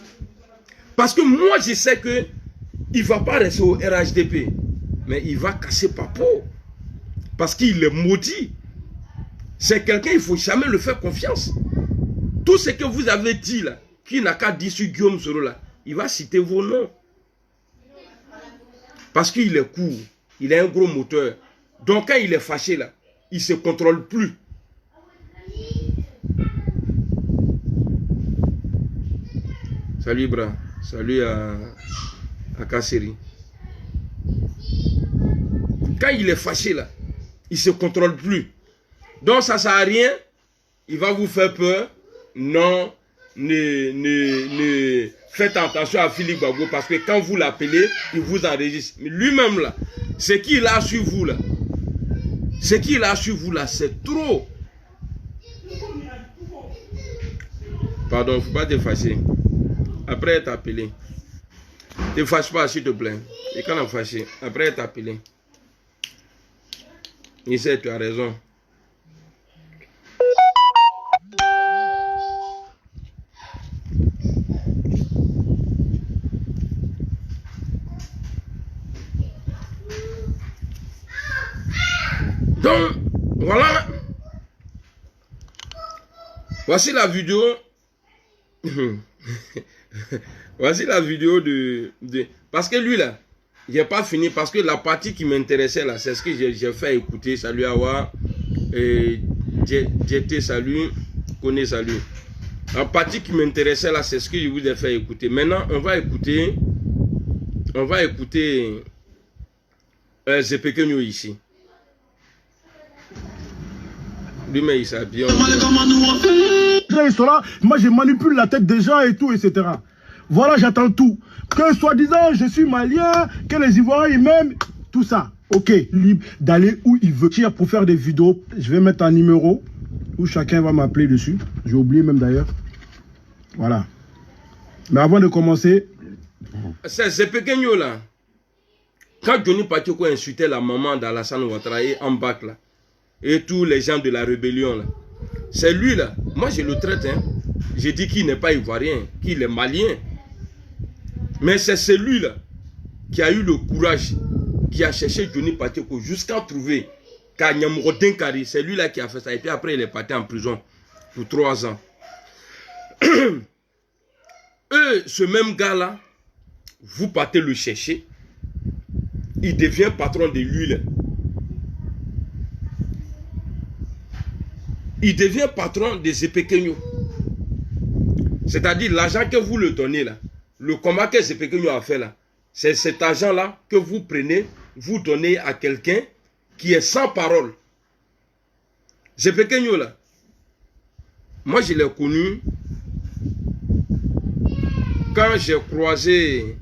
Parce que moi je sais que il ne va pas rester au RHDP. Mais il va casser Papo. Parce qu'il est maudit. C'est quelqu'un, il ne faut jamais le faire confiance. Tout ce que vous avez dit là, qui n'a qu'à dire sur Guillaume Soro là, il va citer vos noms. Parce qu'il est court. Il a un gros moteur. Donc quand il est fâché là, il ne se contrôle plus. Salut Bra. Salut à Kasseri. Quand il est fâché là, il ne se contrôle plus. Donc ça ne sert à rien. Il va vous faire peur. Non, ne faites attention à Philippe Gbagbo parce que quand vous l'appelez, il vous enregistre. Mais lui-même là, ce qu'il a sur vous là, c'est trop. Pardon, il ne faut pas te fâcher. Après être appelé. Ne te fâche pas s'il te plaît. Et quand on est fâché, après être appelé. Il sait, tu as raison. Donc, voilà. Voici la vidéo. Voici la vidéo de... Parce que lui là, il n'est pas fini. Parce que la partie qui m'intéressait là, c'est ce que j'ai fait écouter. Salut Awa. JT, salut. Kone, salut. La partie qui m'intéressait là, c'est ce que je vous ai fait écouter. Maintenant, on va écouter Zepekenyo ici. Lui-même, il s'habille. Moi, je manipule la tête des gens et tout, etc. Voilà, j'attends tout. Que soi-disant, je suis malien, que les Ivoiriens, ils m'aiment, tout ça. Ok, libre d'aller où il veut. Pour faire des vidéos, je vais mettre un numéro où chacun va m'appeler dessus. J'ai oublié même d'ailleurs. Voilà. Mais avant de commencer... C'est Zepekenyo là. Quand Johnny Pacheco insultait la maman d'Alassane Ouattara en bac là, et tous les gens de la rébellion là, c'est lui là. Moi je le traite, hein. J'ai dit qu'il n'est pas ivoirien, qu'il est malien. Mais c'est celui-là qui a eu le courage, qui a cherché Johnny Pacheco jusqu'à trouver Kanyamrodin Kari. C'est lui-là qui a fait ça. Et puis après, il est parti en prison pour 3 ans. Ce même gars-là, vous partez le chercher. Il devient patron de l'huile. Il devient patron des Zepekenyo. C'est-à-dire l'argent que vous le donnez là. Le combat que Zepekenyo a fait là, c'est cet argent-là que vous prenez, vous donnez à quelqu'un qui est sans parole. Zepekenyo là, moi je l'ai connu quand j'ai croisé,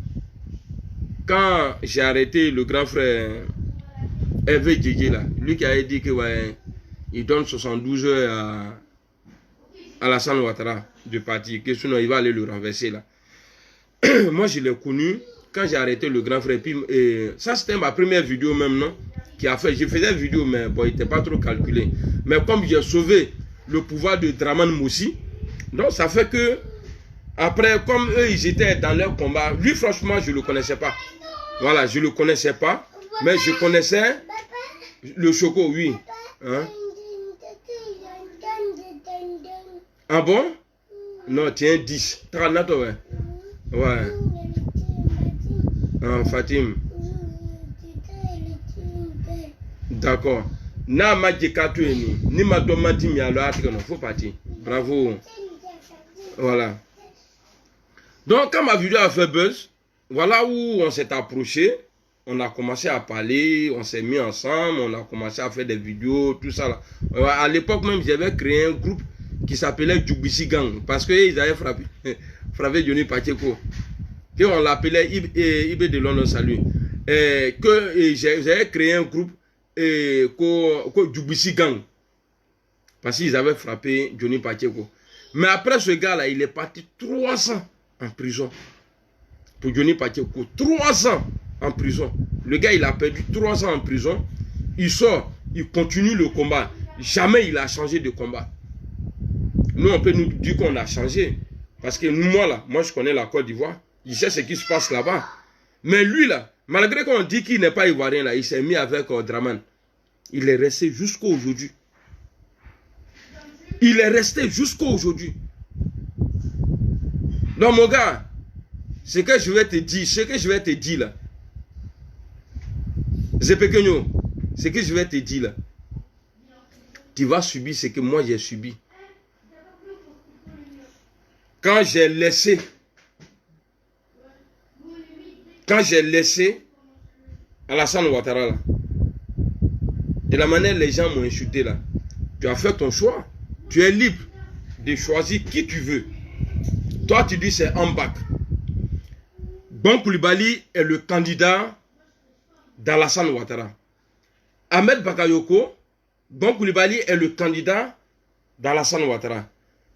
quand j'ai arrêté le grand frère Hervé Djidji là, lui qui avait dit que ouais, il donne 72 heures à Alassane Ouattara du parti, que sinon il va aller le renverser là. Moi je l'ai connu quand j'ai arrêté le grand frère. Puis, ça c'était ma première vidéo même, non? Qui a fait, je faisais une vidéo mais bon, il n'était pas trop calculé. Mais comme j'ai sauvé le pouvoir de Draman Moussi, donc ça fait que après, comme eux ils étaient dans leur combat, lui franchement je ne le connaissais pas. Voilà, je ne le connaissais pas, mais je connaissais le Choco, oui. Hein? Ah bon? Non, tiens 10. 30, ouais. Ouais. Ah, Fatim. D'accord. Na ma djekatu ni ma domati mi alo atikono, faut partir. Bravo. Voilà. Donc quand ma vidéo a fait buzz, voilà où on s'est approché. on a commencé à parler, on s'est mis ensemble, on a commencé à faire des vidéos, tout ça là. À l'époque même, j'avais créé un groupe qui s'appelait Djoubissi Gang, parce qu'ils avaient frappé Johnny Pacheco. Et on l'appelait Ibé de Londres Salut. J'avais créé un groupe Djoubissi Gang, parce qu'ils avaient frappé Johnny Pacheco. Mais après ce gars-là, il est parti 3 ans en prison. Pour Johnny Pacheco, 3 ans en prison. Le gars, il a perdu 3 ans en prison. Il sort, il continue le combat. Jamais il a changé de combat. Nous, on peut nous dire qu'on a changé. Parce que moi, je connais la Côte d'Ivoire. Je sais ce qui se passe là-bas. Mais lui, là, malgré qu'on dit qu'il n'est pas ivoirien, là, il s'est mis avec Draman. Il est resté jusqu'à aujourd'hui. Il est resté jusqu'à aujourd'hui. Donc, mon gars, ce que je vais te dire, là, c'est pequeño, ce que je vais te dire là, tu vas subir ce que moi j'ai subi. Quand j'ai laissé Alassane Ouattara là, de la manière les gens m'ont insulté là, tu as fait ton choix. Tu es libre de choisir qui tu veux. Toi tu dis c'est Ambak. Bon Koulibaly est le candidat d'Alassane Ouattara. Ahmed Bakayoko, Bon Koulibaly est le candidat d'Alassane Ouattara.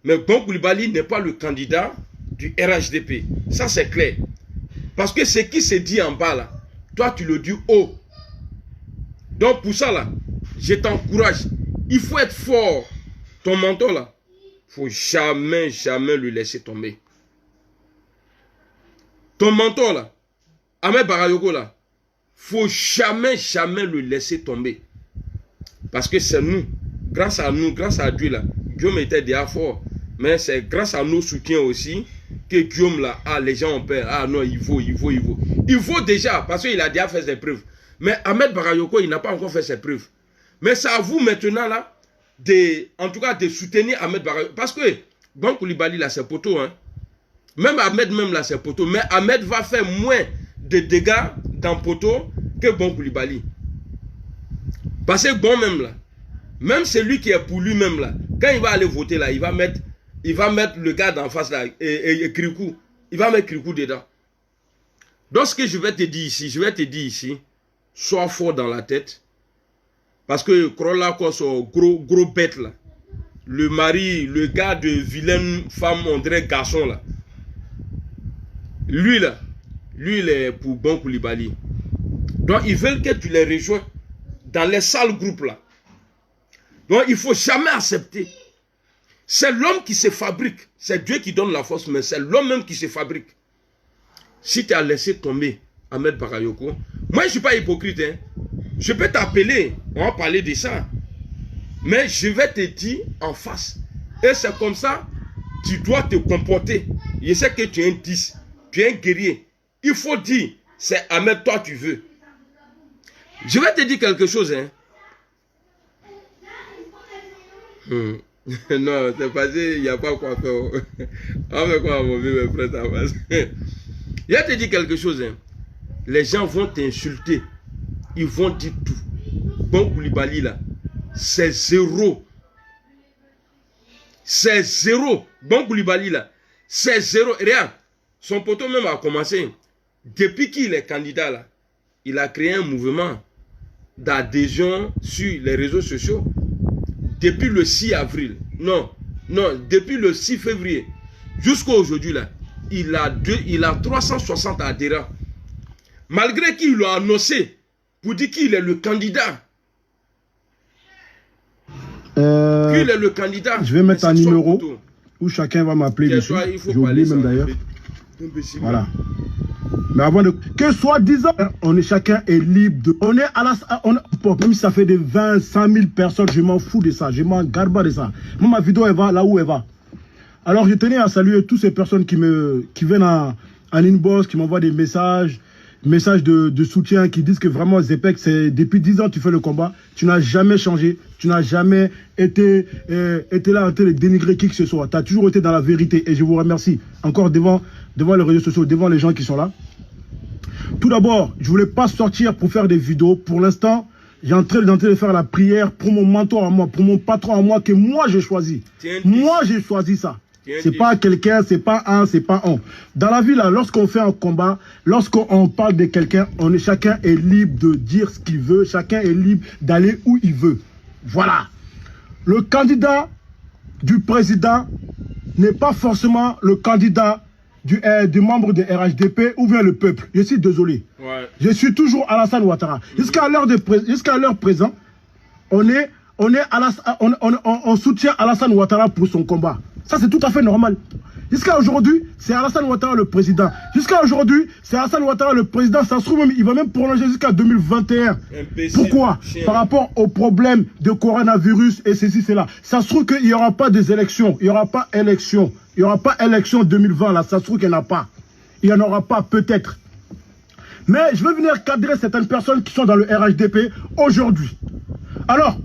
Mais Bon Koulibaly n'est pas le candidat du RHDP. Ça c'est clair. Parce que ce qui se dit en bas là, toi tu le dis haut. Donc pour ça là, je t'encourage. Il faut être fort. Ton mentor là, il ne faut jamais le laisser tomber. Ton mentor là, Ahmed Bakayoko là, faut jamais le laisser tomber. Parce que c'est nous, grâce à Dieu là, Guillaume était déjà fort. Mais c'est grâce à nos soutiens aussi que Guillaume là, les gens ont peur. Ah non, il vaut. Il vaut déjà, parce qu'il a déjà fait ses preuves. Mais Ahmed Bakayoko, il n'a pas encore fait ses preuves. Mais c'est à vous maintenant là, en tout cas de soutenir Ahmed Bakayoko. Parce que Bon Koulibaly là, c'est poteau. Hein. Même Ahmed là, c'est poteau. Mais Ahmed va faire moins de dégâts dans poteau que Bon Koulibaly. Parce que Bon même là, même celui qui est pour lui-même là, quand il va aller voter là, il va mettre le gars d'en face là, et Krikou. Il va mettre Krikou dedans. Donc ce que je vais te dire ici, sois fort dans la tête. Parce que Krola, gros bête là, le mari, le gars de vilaine femme, on dirait garçon là. Lui il est pour Bon Koulibaly. Donc ils veulent que tu les rejoins dans les sales groupes là. Donc il ne faut jamais accepter. C'est l'homme qui se fabrique. C'est Dieu qui donne la force, mais c'est l'homme même qui se fabrique. Si tu as laissé tomber Ahmed Bakayoko, moi je ne suis pas hypocrite. Hein. Je peux t'appeler, on va parler de ça. Mais je vais te dire en face. Et c'est comme ça, tu dois te comporter. Je sais que tu es un 10, tu es un guerrier. Il faut dire, c'est Ahmed, toi tu veux. Je vais te dire quelque chose. Hein. Non, c'est passé, il n'y a pas quoi faire. On fait quoi, mon vieux frère, ça passe. Je vais te dire quelque chose. Hein. Les gens vont t'insulter. Ils vont dire tout. Bon Koulibaly là, c'est 0. C'est 0. Bon Koulibaly là, c'est 0. Regarde, son poteau même a commencé. Depuis qu'il est candidat là, il a créé un mouvement d'adhésion sur les réseaux sociaux. Depuis le 6 avril, depuis le 6 février, jusqu'à aujourd'hui là, il a 360 adhérents. Malgré qu'il l'a annoncé pour dire qu'il est le candidat. Qu'il est le candidat. Je vais mettre un numéro où chacun va m'appeler dessus. J'ai oublié même d'ailleurs. Voilà. Mais avant de... Que soit disant, on est chacun est libre de... On est à la... même si ça fait de 20, 100 000 personnes, je m'en fous de ça. Je m'en garde pas de ça. Moi, ma vidéo, elle va là où elle va. Alors, je tenais à saluer toutes ces personnes qui viennent en inbox, qui m'envoient des messages de soutien, qui disent que vraiment, Zepec, c'est depuis 10 ans que tu fais le combat. Tu n'as jamais changé. Tu n'as jamais été là en train de dénigrer qui que ce soit. Tu as toujours été dans la vérité. Et je vous remercie encore devant les réseaux sociaux, devant les gens qui sont là. Tout d'abord, je ne voulais pas sortir pour faire des vidéos. Pour l'instant, j'ai en train de faire la prière pour mon mentor à moi, pour mon patron à moi, que moi j'ai choisi. Moi j'ai choisi ça. C'est pas quelqu'un, c'est pas un, c'est pas un. Dans la vie, là, lorsqu'on fait un combat, lorsqu'on parle de quelqu'un, chacun est libre de dire ce qu'il veut, chacun est libre d'aller où il veut. Voilà. Le candidat du président n'est pas forcément le candidat du membre de RHDP ou bien le peuple. Je suis désolé. Ouais. Je suis toujours Alassane Ouattara. Jusqu'à l'heure présente, on soutient Alassane Ouattara pour son combat. Ça, c'est tout à fait normal. Jusqu'à aujourd'hui, c'est Alassane Ouattara le président. Jusqu'à aujourd'hui, c'est Alassane Ouattara le président. Ça se trouve même, il va même prolonger jusqu'à 2021. Pourquoi? Par rapport au problème de coronavirus et ceci, cela. Ça se trouve qu'il n'y aura pas des élections. Il n'y aura pas élection. Il n'y aura pas élection 2020 là. Ça se trouve qu'il n'y en a pas. Il n'y en aura pas peut-être. Mais je vais venir cadrer certaines personnes qui sont dans le RHDP aujourd'hui. Alors,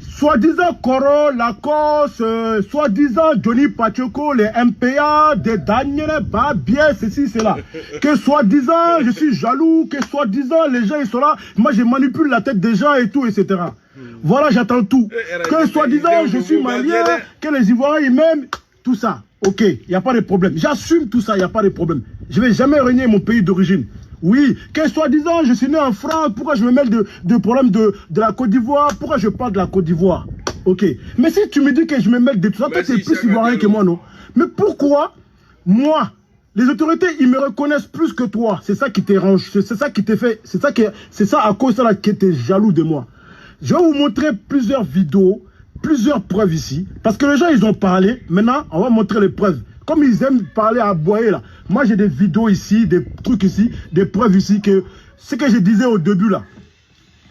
soi-disant Koro, Lacoste, soi-disant Johnny Pacheco, les MPA, des Daniel, bien, ceci, cela. Que soi-disant, je suis jaloux, que soi-disant, les gens, ils sont là. Moi, je manipule la tête des gens et tout, etc. Voilà, j'attends tout. Que soi-disant, je suis malien, que les Ivoiriens, ils m'aiment, tout ça. Ok, il n'y a pas de problème. J'assume tout ça, il n'y a pas de problème. Je ne vais jamais renier mon pays d'origine. Oui, que soi-disant, je suis né en France, pourquoi je me mêle de problèmes de la Côte d'Ivoire, pourquoi je parle de la Côte d'Ivoire? Ok, mais si tu me dis que je me mêle de tout ça, toi tu es plus ivoirien que moi, non? Mais pourquoi, moi, les autorités, ils me reconnaissent plus que toi? C'est ça qui t'arrange, c'est ça qui te fait, c'est ça à cause de ça que tu es jaloux de moi. Je vais vous montrer plusieurs vidéos, plusieurs preuves ici, parce que les gens, ils ont parlé, maintenant, on va montrer les preuves. Comme ils aiment parler à boyer là. Moi j'ai des vidéos ici, des trucs ici, des preuves ici que ce que je disais au début là.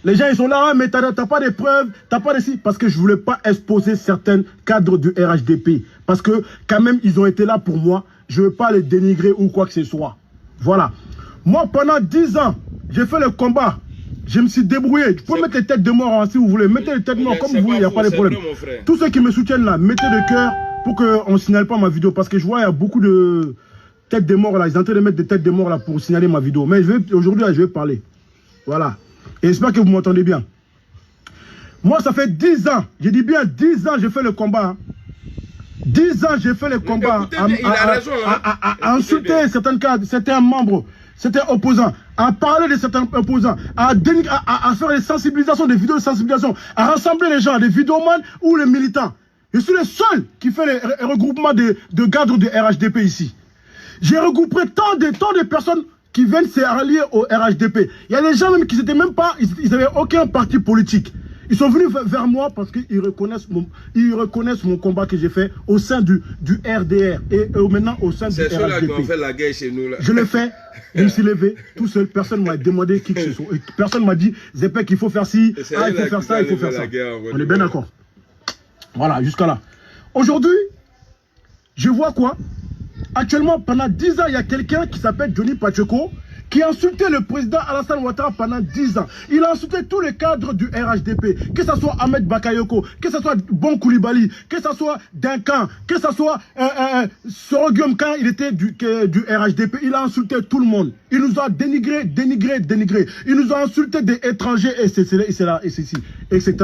Les gens ils sont là, mais t'as pas de preuves, t'as pas de si. Parce que je voulais pas exposer certains cadres du RHDP. Parce que quand même ils ont été là pour moi. Je veux pas les dénigrer ou quoi que ce soit. Voilà. Moi pendant 10 ans, j'ai fait le combat. Je me suis débrouillé. Je peux mettre les têtes de mort hein, si vous voulez. Mettez les têtes de mort comme vous voulez, il n'y a pas de problème. Tous ceux qui me soutiennent là, mettez le cœur. Pour qu'on ne signale pas ma vidéo, parce que je vois il y a beaucoup de têtes de mort là, ils sont en train de mettre des têtes de mort là pour signaler ma vidéo. Mais aujourd'hui je vais parler. Voilà. Et j'espère que vous m'entendez bien. Moi ça fait 10 ans, je dis bien 10 ans j'ai fait le combat. Hein. 10 ans j'ai fait le combat à insulter certains membres, certains opposants, à parler de certains opposants, à faire des sensibilisations, des vidéos de sensibilisation, à rassembler les gens, des vidéomans ou les militants. Je suis le seul qui fait le regroupement de cadres du RHDP ici. J'ai regroupé tant de personnes qui viennent se rallier au RHDP. Il y a des gens même qui n'étaient même pas, ils n'avaient aucun parti politique. Ils sont venus vers moi parce qu'ils reconnaissent mon combat que j'ai fait au sein du RDR et maintenant au sein du RHDP. C'est ceux-là qui ont fait la guerre chez nous là. Je l'ai fait, je me suis levé tout seul, personne ne m'a demandé qui que ce soit. Personne ne m'a dit, Zepek, il faut faire ci, il faut faire ça, il faut faire ça. On est bien d'accord. Voilà, jusqu'à là. Aujourd'hui, je vois quoi? Actuellement, pendant 10 ans, il y a quelqu'un qui s'appelle Johnny Pacheco qui a insulté le président Alassane Ouattara pendant 10 ans. Il a insulté tous les cadres du RHDP, que ce soit Ahmed Bakayoko, que ce soit Bon Koulibaly, que ce soit Duncan, que ce soit Sorogium quand il était du RHDP. Il a insulté tout le monde. Il nous a dénigré. Il nous a insulté des étrangers, et ceci, etc.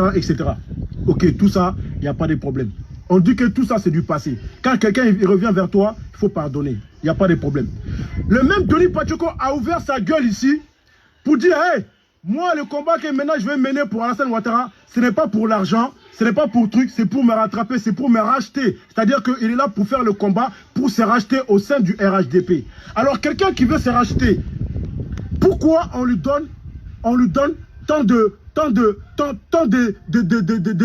Ok, tout ça, il n'y a pas de problème. On dit que tout ça, c'est du passé. Quand quelqu'un revient vers toi, il faut pardonner. Il n'y a pas de problème. Le même Johnny Pacheco a ouvert sa gueule ici pour dire, hey, moi, le combat que maintenant je vais mener pour Alassane Ouattara, ce n'est pas pour l'argent, ce n'est pas pour truc, c'est pour me rattraper, c'est pour me racheter. C'est-à-dire qu'il est là pour faire le combat, pour se racheter au sein du RHDP. Alors, quelqu'un qui veut se racheter, pourquoi on lui donne tant de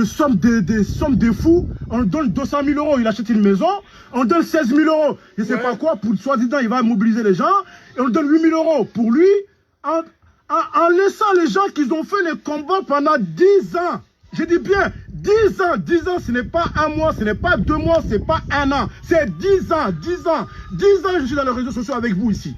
sommes de fous? On donne 200 000 €, il achète une maison. On donne 16 000 €, je ne sais pas quoi, pour soi-disant, il va mobiliser les gens. Et on donne 8 000 € pour lui, en laissant les gens qui ont fait le combat pendant 10 ans. Je dis bien 10 ans. 10 ans, ce n'est pas un mois, ce n'est pas 2 mois, ce n'est pas un an. C'est 10 ans, 10 ans. 10 ans, je suis dans les réseaux sociaux avec vous ici.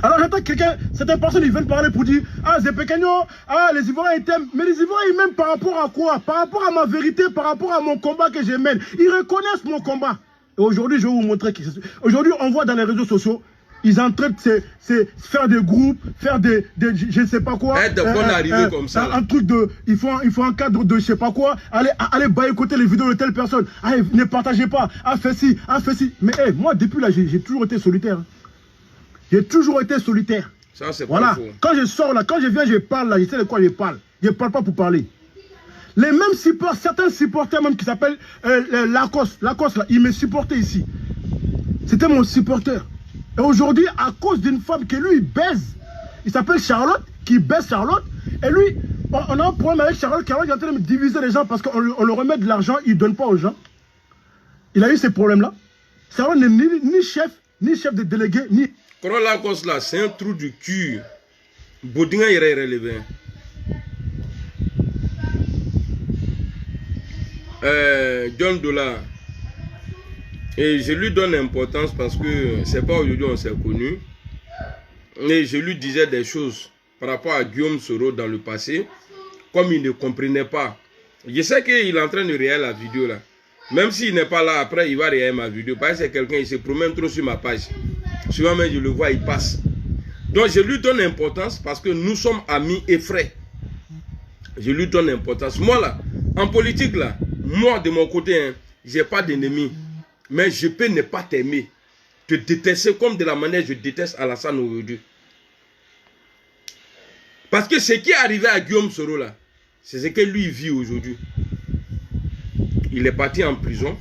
Alors j'entends quelqu'un, certaines personnes ils viennent parler pour dire, ah Zepekano, ah les Ivoiriens ils t'aiment. Mais les Ivoiriens ils m'aiment par rapport à quoi? Par rapport à ma vérité, par rapport à mon combat que je mène. Ils reconnaissent mon combat. Et aujourd'hui je vais vous montrer. Aujourd'hui on voit dans les réseaux sociaux Ils sont en train de faire des groupes, faire des je ne sais pas quoi. Comme ça, un truc de, il faut un cadre de je ne sais pas quoi. Allez boycotter les vidéos de telle personne. Allez, ne partagez pas. Fais ci. Mais moi, depuis là, j'ai toujours été solitaire. J'ai toujours été solitaire. Ça, c'est voilà. Pas faux. Quand je sors là, quand je viens, je parle là, je sais de quoi je parle. Je ne parle pas pour parler. Les mêmes supporters, certains supporters même qui s'appellent Lacoste là, ils me supportaient ici. C'était mon supporter. Et aujourd'hui, à cause d'une femme que lui, il baise, il s'appelle Charlotte, qui baise Charlotte, et lui, on a un problème avec Charlotte, Charlotte est en train de diviser les gens parce qu'on leur remet de l'argent, il ne donne pas aux gens. Il a eu ces problèmes-là. Charlotte n'est ni chef de délégué, ni... Corolla Lacoste là, c'est un trou du cul. Boudinga irait relever. John Dollar. Et je lui donne importance parce que c'est pas aujourd'hui on s'est connus. Et je lui disais des choses par rapport à Guillaume Soro dans le passé, comme il ne comprenait pas. Je sais qu'il est en train de réaliser la vidéo là. Même s'il n'est pas là, après il va réaliser ma vidéo. Parce que c'est quelqu'un, il se promène trop sur ma page. Souvent même je le vois, il passe. Donc je lui donne importance parce que nous sommes amis et frères. Je lui donne importance. Moi là, en politique là, moi de mon côté, hein, j'ai pas d'ennemis. Mais je peux ne pas t'aimer. Te détester comme de la manière je déteste Alassane aujourd'hui. Parce que ce qui est arrivé à Guillaume Soro là, c'est ce que lui vit aujourd'hui. Il est parti en prison.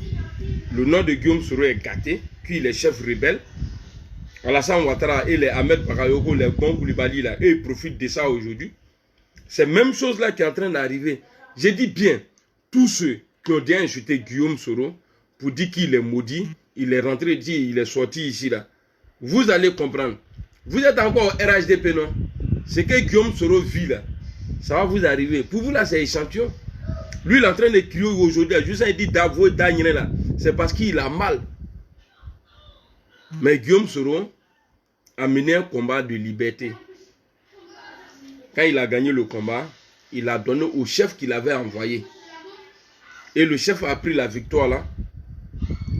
Le nom de Guillaume Soro est gâté. Puis il est chef rebelle. Alassane Ouattara et les Ahmed Bakayoko, les bons Koulibaly là, eux ils profitent de ça aujourd'hui. C'est la même chose là qui est en train d'arriver. J'ai dit bien, tous ceux qui ont déjà insulté Guillaume Soro pour dire qu'il est maudit, il est rentré, il est sorti ici là. Vous allez comprendre. Vous êtes encore au RHDP, non? Ce que Guillaume Soro vit là, ça va vous arriver. Pour vous là, c'est échantillon. Lui, il est en train de crier aujourd'hui. Juste il dit d'avouer d'agner là. C'est parce qu'il a mal. Mais Guillaume Soro a mené un combat de liberté. Quand il a gagné le combat, il a donné au chef qu'il avait envoyé. Et le chef a pris la victoire là.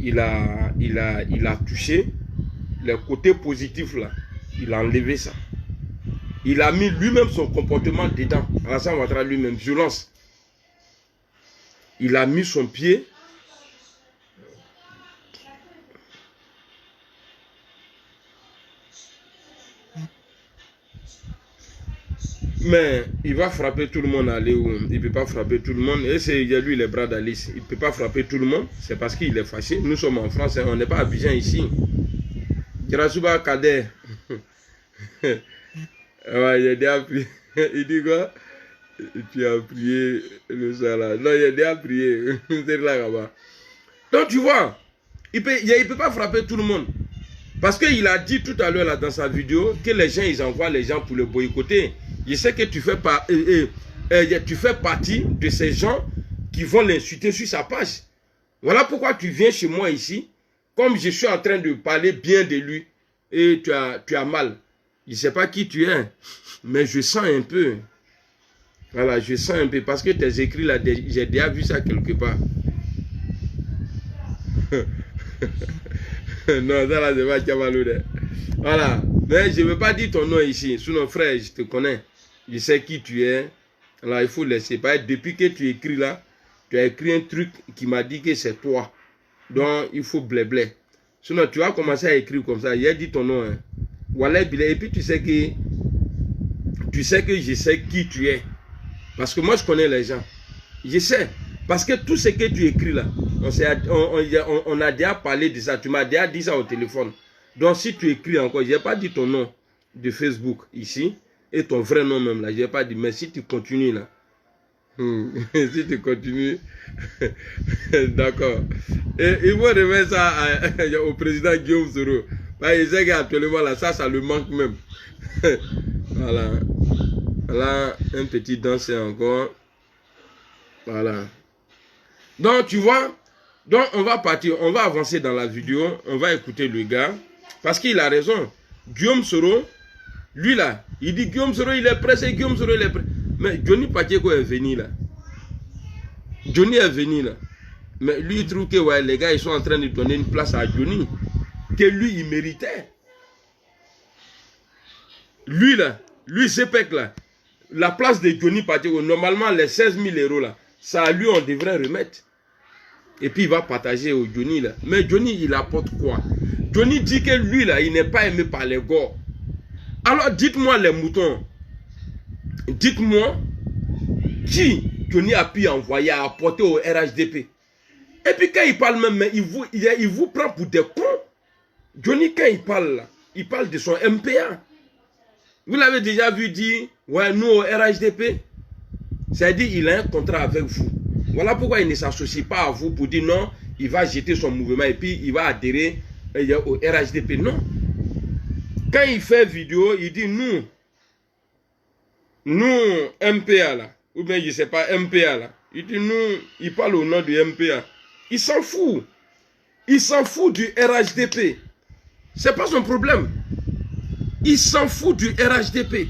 Il a touché le côté positif là. Il a enlevé ça. Il a mis lui-même son comportement dedans. Alassane Ouattara lui-même, violence. Il a mis son pied. Mais il va frapper tout le monde à Léo. Il ne peut pas frapper tout le monde. Et c'est lui les bras d'Alice. Il ne peut pas frapper tout le monde. C'est parce qu'il est fâché. Nous sommes en France. On n'est pas à Abidjan ici. Kirasuba Kader. Ouais, il a déjà prié. Il dit quoi? Tu as prié le salat. Non, il a déjà prié. C'est là-bas. Donc tu vois, il peut pas frapper tout le monde. Parce qu'il a dit tout à l'heure là dans sa vidéo que les gens, ils envoient les gens pour le boycotter. Je sais que tu fais partie de ces gens qui vont l'insulter sur sa page. Voilà pourquoi tu viens chez moi ici, comme je suis en train de parler bien de lui, et tu as mal. Je ne sais pas qui tu es, mais je sens un peu. Voilà, je sens un peu, parce que tes écrits là, j'ai déjà vu ça quelque part. Non, ça là, c'est pas Tchabaloude. Voilà, mais je ne veux pas dire ton nom ici. Sinon, frère, je te connais. Je sais qui tu es. Alors, il faut laisser. Depuis que tu écris là, tu as écrit un truc qui m'a dit que c'est toi. Donc, il faut blé. Sinon, tu vas commencer à écrire comme ça. J'ai dit ton nom. Hein. Voilà, et puis tu sais que je sais qui tu es. Parce que moi, je connais les gens. Je sais. Parce que tout ce que tu écris là, on a déjà parlé de ça. Tu m'as déjà dit ça au téléphone. Donc, si tu écris encore, je n'ai pas dit ton nom de Facebook ici. Et ton vrai nom même là, je n'ai pas dit. Mais si tu continues là. Si tu continues. D'accord. Et il faut remettre ça au président Guillaume Soro. Je sais qu'actuellement là, ça le manque même. Voilà. Voilà, un petit dansé encore. Voilà. Donc, tu vois, donc on va partir, on va avancer dans la vidéo, on va écouter le gars, parce qu'il a raison. Guillaume Soro, lui là, il dit Guillaume Soro, il est pressé, Guillaume Soro, il est pressé. Mais Johnny Pacheco est venu là. Johnny est venu là. Mais lui, il trouve que ouais, les gars, ils sont en train de donner une place à Johnny, que lui, il méritait. lui là, lui Zepek là, la place de Johnny Pacheco, normalement les 16 000 € là, ça à lui on devrait remettre. Et puis il va partager au Johnny là. Mais Johnny il apporte quoi? Johnny dit que lui là, il n'est pas aimé par les gars. Alors dites-moi les moutons, dites-moi qui Johnny a pu envoyer à apporter au RHDP. Et puis quand il parle même, il vous prend pour des cons. Johnny quand il parle là, il parle de son MPA. Vous l'avez déjà vu dire, ouais, nous au RHDP, c'est-à-dire il a un contrat avec vous. Voilà pourquoi il ne s'associe pas à vous pour dire non, il va jeter son mouvement et puis il va adhérer au RHDP. Non. Quand il fait vidéo, il dit nous MPA là, ou bien je ne sais pas MPA là. Il dit nous, il parle au nom du MPA. Il s'en fout. Il s'en fout du RHDP. C'est pas son problème. Il s'en fout du RHDP.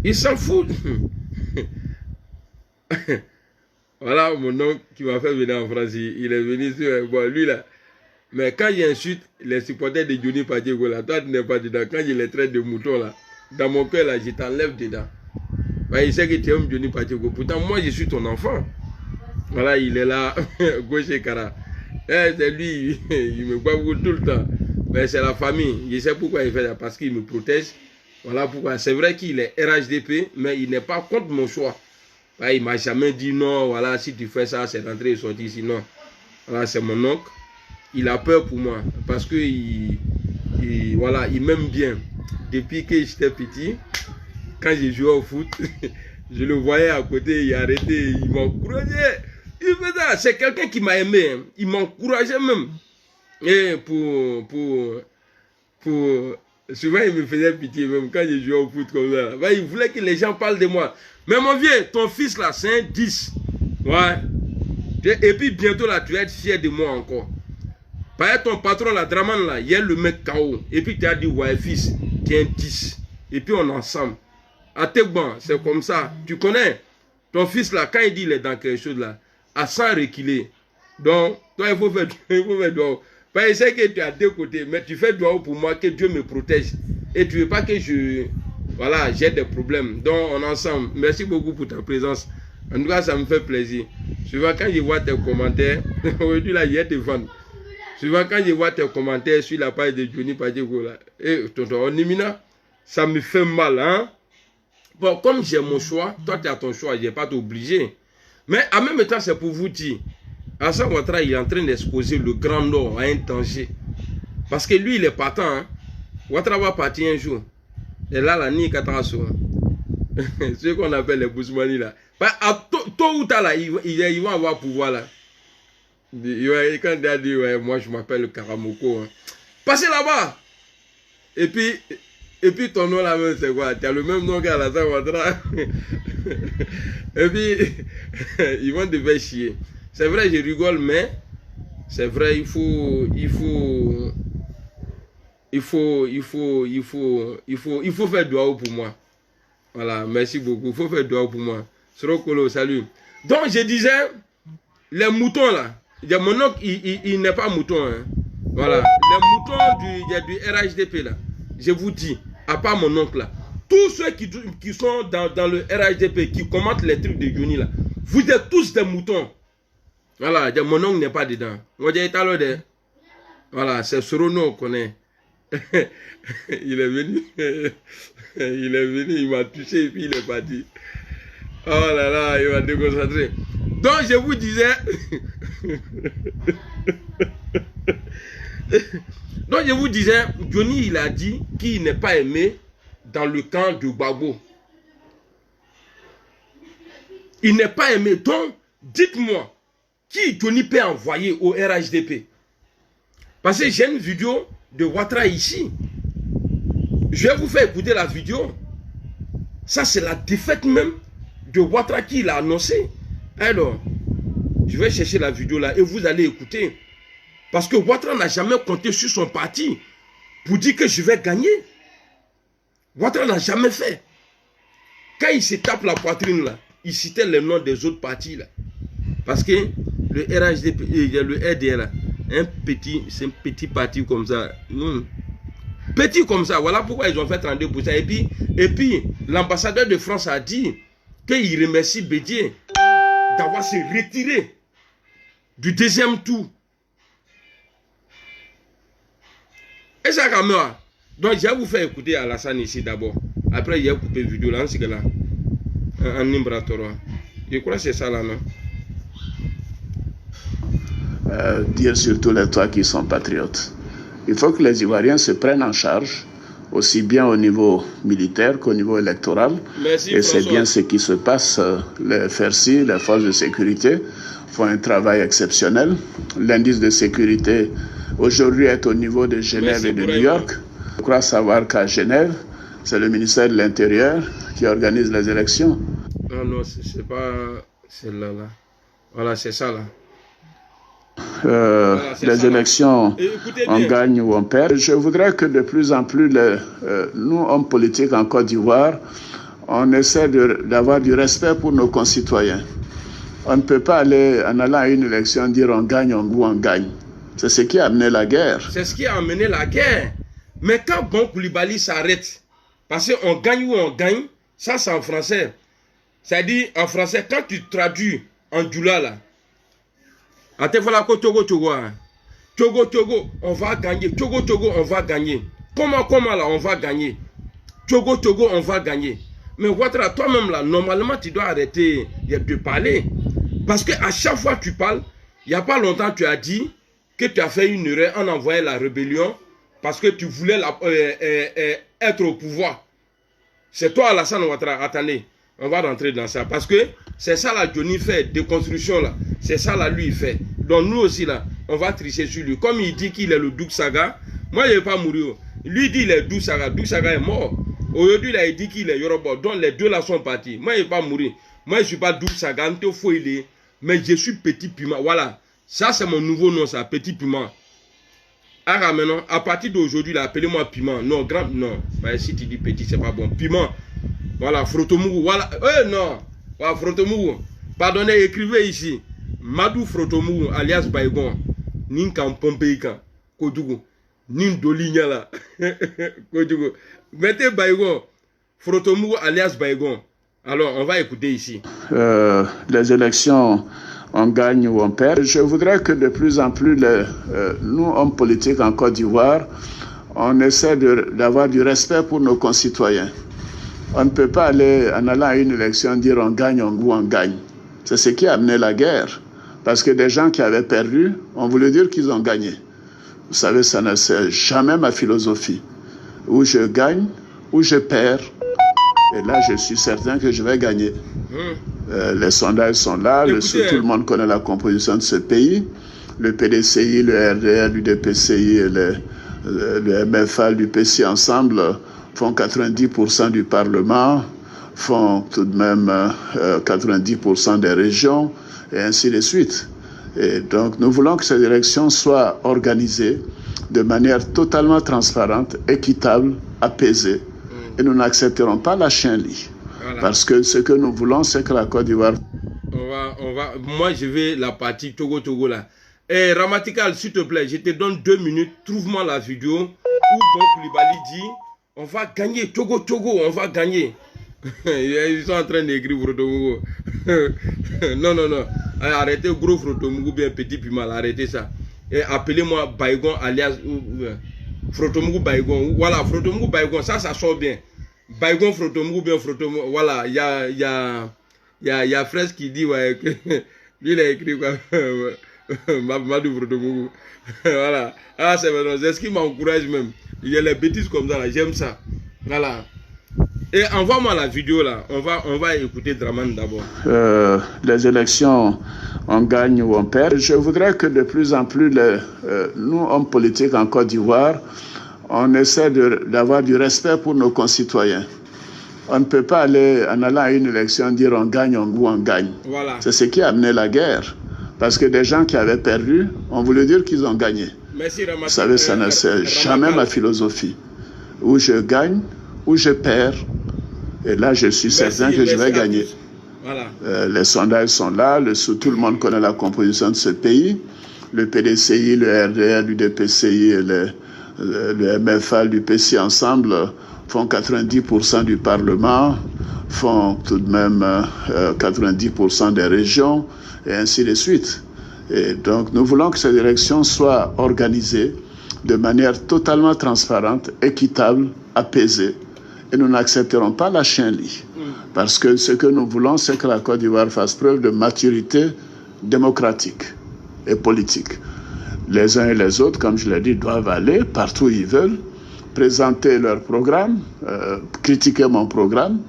Il s'en fout. Voilà mon oncle qui m'a fait venir en France. Il est venu sur... Bon, lui là. Mais quand il insulte les supporters de Johnny Pacheco là, toi tu n'es pas dedans. Quand il les traite de moutons là, dans mon cœur là, je t'enlève dedans. Bah, il sait que tu aimes Johnny Pacheco. Pourtant, moi je suis ton enfant. Voilà, il est là, gauche et cara. C'est lui, il me voit tout le temps. Mais c'est la famille. Je sais pourquoi il fait ça, parce qu'il me protège. Voilà pourquoi. C'est vrai qu'il est RHDP, mais il n'est pas contre mon choix. Il ne m'a jamais dit non, voilà, si tu fais ça, c'est rentrer et sortir. Sinon, voilà, c'est mon oncle. Il a peur pour moi, parce que voilà, il m'aime bien. Depuis que j'étais petit, quand j'ai joué au foot, je le voyais à côté, il arrêtait, il m'encourageait. C'est quelqu'un qui m'a aimé, hein. Il m'encourageait même. Et souvent il me faisait pitié même quand je jouais au foot comme ça. Bah, il voulait que les gens parlent de moi. Mais mon vieux, ton fils là, c'est un 10. Ouais. Et puis bientôt là, tu vas être fier de moi encore. Par exemple, ton patron là, Draman là, il y a le mec KO. Et puis tu as dit, ouais fils, tu es un 10. Et puis on est ensemble. À tes bancs, c'est comme ça. Tu connais ton fils là, quand il dit il est dans quelque chose là, à 100 reculer. Donc, toi, il faut faire doigt. Parce que je sais que tu as deux côtés, mais tu fais doigt pour moi, que Dieu me protège. Et tu ne veux pas que voilà, j'ai des problèmes. Donc, on est ensemble. Merci beaucoup pour ta présence. En tout cas, ça me fait plaisir. Souvent, quand je vois tes commentaires, aujourd'hui, là, il y a des ventes. Souvent, quand je vois tes commentaires sur la page de Johnny Pacheco, là, et tonton Onimina, ça me fait mal, hein. Bon, comme j'ai mon choix, toi, tu as ton choix, je n'ai pas t'obliger. Mais en même temps, c'est pour vous dire, Alassane Ouattara, il est en train d'exposer le Grand Nord à un danger. Parce que lui, il est partant. Hein. Ouattara va partir un jour. Et là, la nuit, ce qu'on appelle les Bousmani là. Tôt ou tard, là, ils vont avoir pouvoir là. Quand il a dit, ouais, moi je m'appelle Karamoko. Hein. Passez là-bas. Et puis ton nom là même, c'est quoi? Tu as le même nom qu'Alassane Ouattara. Et puis, ils vont te faire chier. C'est vrai, je rigole, mais c'est vrai, il faut faire doigt pour moi. Voilà, merci beaucoup. Il faut faire doigt pour moi. Srokolo, salut. Donc, je disais, les moutons là, mon oncle, il n'est pas mouton. Hein. Voilà, les moutons du RHDP là, je vous dis, à part mon oncle là, tous ceux qui sont dans le RHDP, qui commentent les trucs de Johnny là, vous êtes tous des moutons. Voilà, mon oncle n'est pas dedans. Voilà, c'est Sorono qu'on connaît. Il est venu, il m'a touché et puis il est parti. Oh là là, il m'a déconcentré. Donc je vous disais, Johnny il a dit qu'il n'est pas aimé dans le camp de Gbagbo. Il n'est pas aimé. Donc, dites-moi, qui Johnny peut envoyer au RHDP? Parce que j'ai une vidéo de Ouattara ici. Je vais vous faire écouter la vidéo. Ça, c'est la défaite même de Ouattara qui l'a annoncé. Alors, je vais chercher la vidéo là et vous allez écouter. Parce que Ouattara n'a jamais compté sur son parti pour dire que je vais gagner. Ouattara n'a jamais fait. Quand il se tape la poitrine là, il citait les noms des autres partis là. Parce que le RHDP, le RDR là, c'est un petit parti comme ça. Petit comme ça, voilà pourquoi ils ont fait 32%. Et puis l'ambassadeur de France a dit qu'il remercie Bédié d'avoir se retiré du deuxième tour. Et ça quand même. Donc je vais vous faire écouter Alassane ici d'abord. Après il y a coupé vidéo là, c'est que là. En Nimbratora. Je crois que c'est ça là, non? Dire surtout les trois qui sont patriotes. Il faut que les Ivoiriens se prennent en charge, aussi bien au niveau militaire qu'au niveau électoral. Merci, et c'est bien ce qui se passe. Les FRC, les forces de sécurité, font un travail exceptionnel. L'indice de sécurité aujourd'hui est au niveau de Genève et de New York. Je crois savoir qu'à Genève, c'est le ministère de l'Intérieur qui organise les élections. Non, non, c'est pas celle-là. Là. Voilà, c'est ça là. Voilà, les ça, élections, on gagne ou on perd. Je voudrais que de plus en plus, nous, hommes politiques en Côte d'Ivoire, on essaie d'avoir du respect pour nos concitoyens. On ne peut pas aller, en allant à une élection, dire on gagne ou on gagne. C'est ce qui a amené la guerre. C'est ce qui a amené la guerre. Mais quand Bon Koulibaly s'arrête, parce qu'on gagne ou on gagne, ça c'est en français. C'est-à-dire, en français, quand tu traduis en Djoula, là, Togo, on va gagner. Togo, on va gagner. Comment là, on va gagner. Togo, on va gagner. Mais Ouattara, toi-même là, normalement, tu dois arrêter de parler. Parce qu'à chaque fois que tu parles, il n'y a pas longtemps, tu as dit que tu as fait une erreur en envoyant la rébellion parce que tu voulais être au pouvoir. C'est toi, Alassane Ouattara. Attendez, on va rentrer dans ça. Parce que c'est ça, là, Johnny fait, déconstruction, là. C'est ça, là, lui, il fait. Donc, nous aussi, là, on va tricher sur lui. Comme il dit qu'il est le Douk Saga, moi, il ne vais pas mourir. Lui, dit qu'il est Douk Saga. Douk Saga est mort. Aujourd'hui, là, il dit qu'il est Yoruba. Donc, les deux, là, sont partis. Moi, il ne vais pas mourir. Moi, je ne suis pas Douk Saga. Mais je suis Petit Puma. Voilà. Ça, c'est mon nouveau nom, ça. Petit Puma. Ah, maintenant, à partir d'aujourd'hui, là, appelez-moi Piment. Non, grand, non. Mais si tu dis petit, c'est pas bon. Piment. Voilà, Frotomougou. Voilà. Non. Voilà, Frotomougou. Pardonnez, écrivez ici. Madou Frotomougou, alias Baïgon. Ninkan Pompeika. Kodougou. Nindoligna là. Kodougou. Mettez Baïgon. Frotomougou, alias Baïgon. Alors, on va écouter ici. Les élections, on gagne ou on perd. Je voudrais que de plus en plus, nous, hommes politiques en Côte d'Ivoire, on essaie d'avoir du respect pour nos concitoyens. On ne peut pas aller, en allant à une élection, dire on gagne ou on gagne. C'est ce qui a amené la guerre. Parce que des gens qui avaient perdu, on voulait dire qu'ils ont gagné. Vous savez, ça ne c'est jamais ma philosophie. Ou je gagne, ou je perds. Et là, je suis certain que je vais gagner. Les sondages sont là. Tout le monde connaît la composition de ce pays. Le PDCI, le RDR, l'UDPCI et le MFA, l'UPC ensemble font 90% du Parlement, font tout de même 90% des régions, et ainsi de suite. Et donc, nous voulons que ces élections soient organisées de manière totalement transparente, équitable, apaisée. Et nous n'accepterons pas la chienlit. Voilà. Parce que ce que nous voulons, c'est que la Côte d'Ivoire... Moi, je vais la partie Togo là. Et Ramatikal, s'il te plaît, je te donne 2 minutes. Trouve-moi la vidéo où Bon Koulibaly dit on va gagner, Togo, on va gagner. Ils sont en train d'écrire Frotomougou. Non. Arrêtez gros Frotomougou, bien Petit Puma, arrêtez ça. Et appelez-moi Baïgon alias Frotomougou Baïgon. Voilà, Frotomougou Baïgon, ça sort bien. Baïgon Frotomougou, bien Frotomougou. Voilà, il y a Fraisse qui dit, ouais, que lui il a écrit quoi. Madou Frotomougou. Voilà. Ah, c'est maintenant, c'est ce qui m'encourage même. Il y a les bêtises comme ça, j'aime ça. Voilà. Et envoie-moi la vidéo là. On va écouter Draman d'abord. Les élections, on gagne ou on perd. Je voudrais que de plus en plus, nous, hommes politiques en Côte d'Ivoire, on essaie d'avoir du respect pour nos concitoyens. On ne peut pas aller, en allant à une élection, dire on gagne ou on gagne. Voilà. C'est ce qui a amené la guerre. Parce que des gens qui avaient perdu, on voulait dire qu'ils ont gagné. Merci, vous savez, ça ne c'est jamais ma philosophie. Ou je gagne, ou je perds. Et là, je suis certain que je vais gagner. Voilà. Les sondages sont là. Tout le monde connaît la composition de ce pays. le PDCI, le RDR, l'UDPCI et le MFA, l'UPC ensemble font 90% du Parlement, font tout de même 90% des régions, et ainsi de suite. Et donc, nous voulons que ces élections soient organisées de manière totalement transparente, équitable, apaisée. Et nous n'accepterons pas la chienlit. Parce que ce que nous voulons, c'est que la Côte d'Ivoire fasse preuve de maturité démocratique et politique. Les uns et les autres, comme je l'ai dit, doivent aller partout où ils veulent, présenter leur programme, critiquer mon programme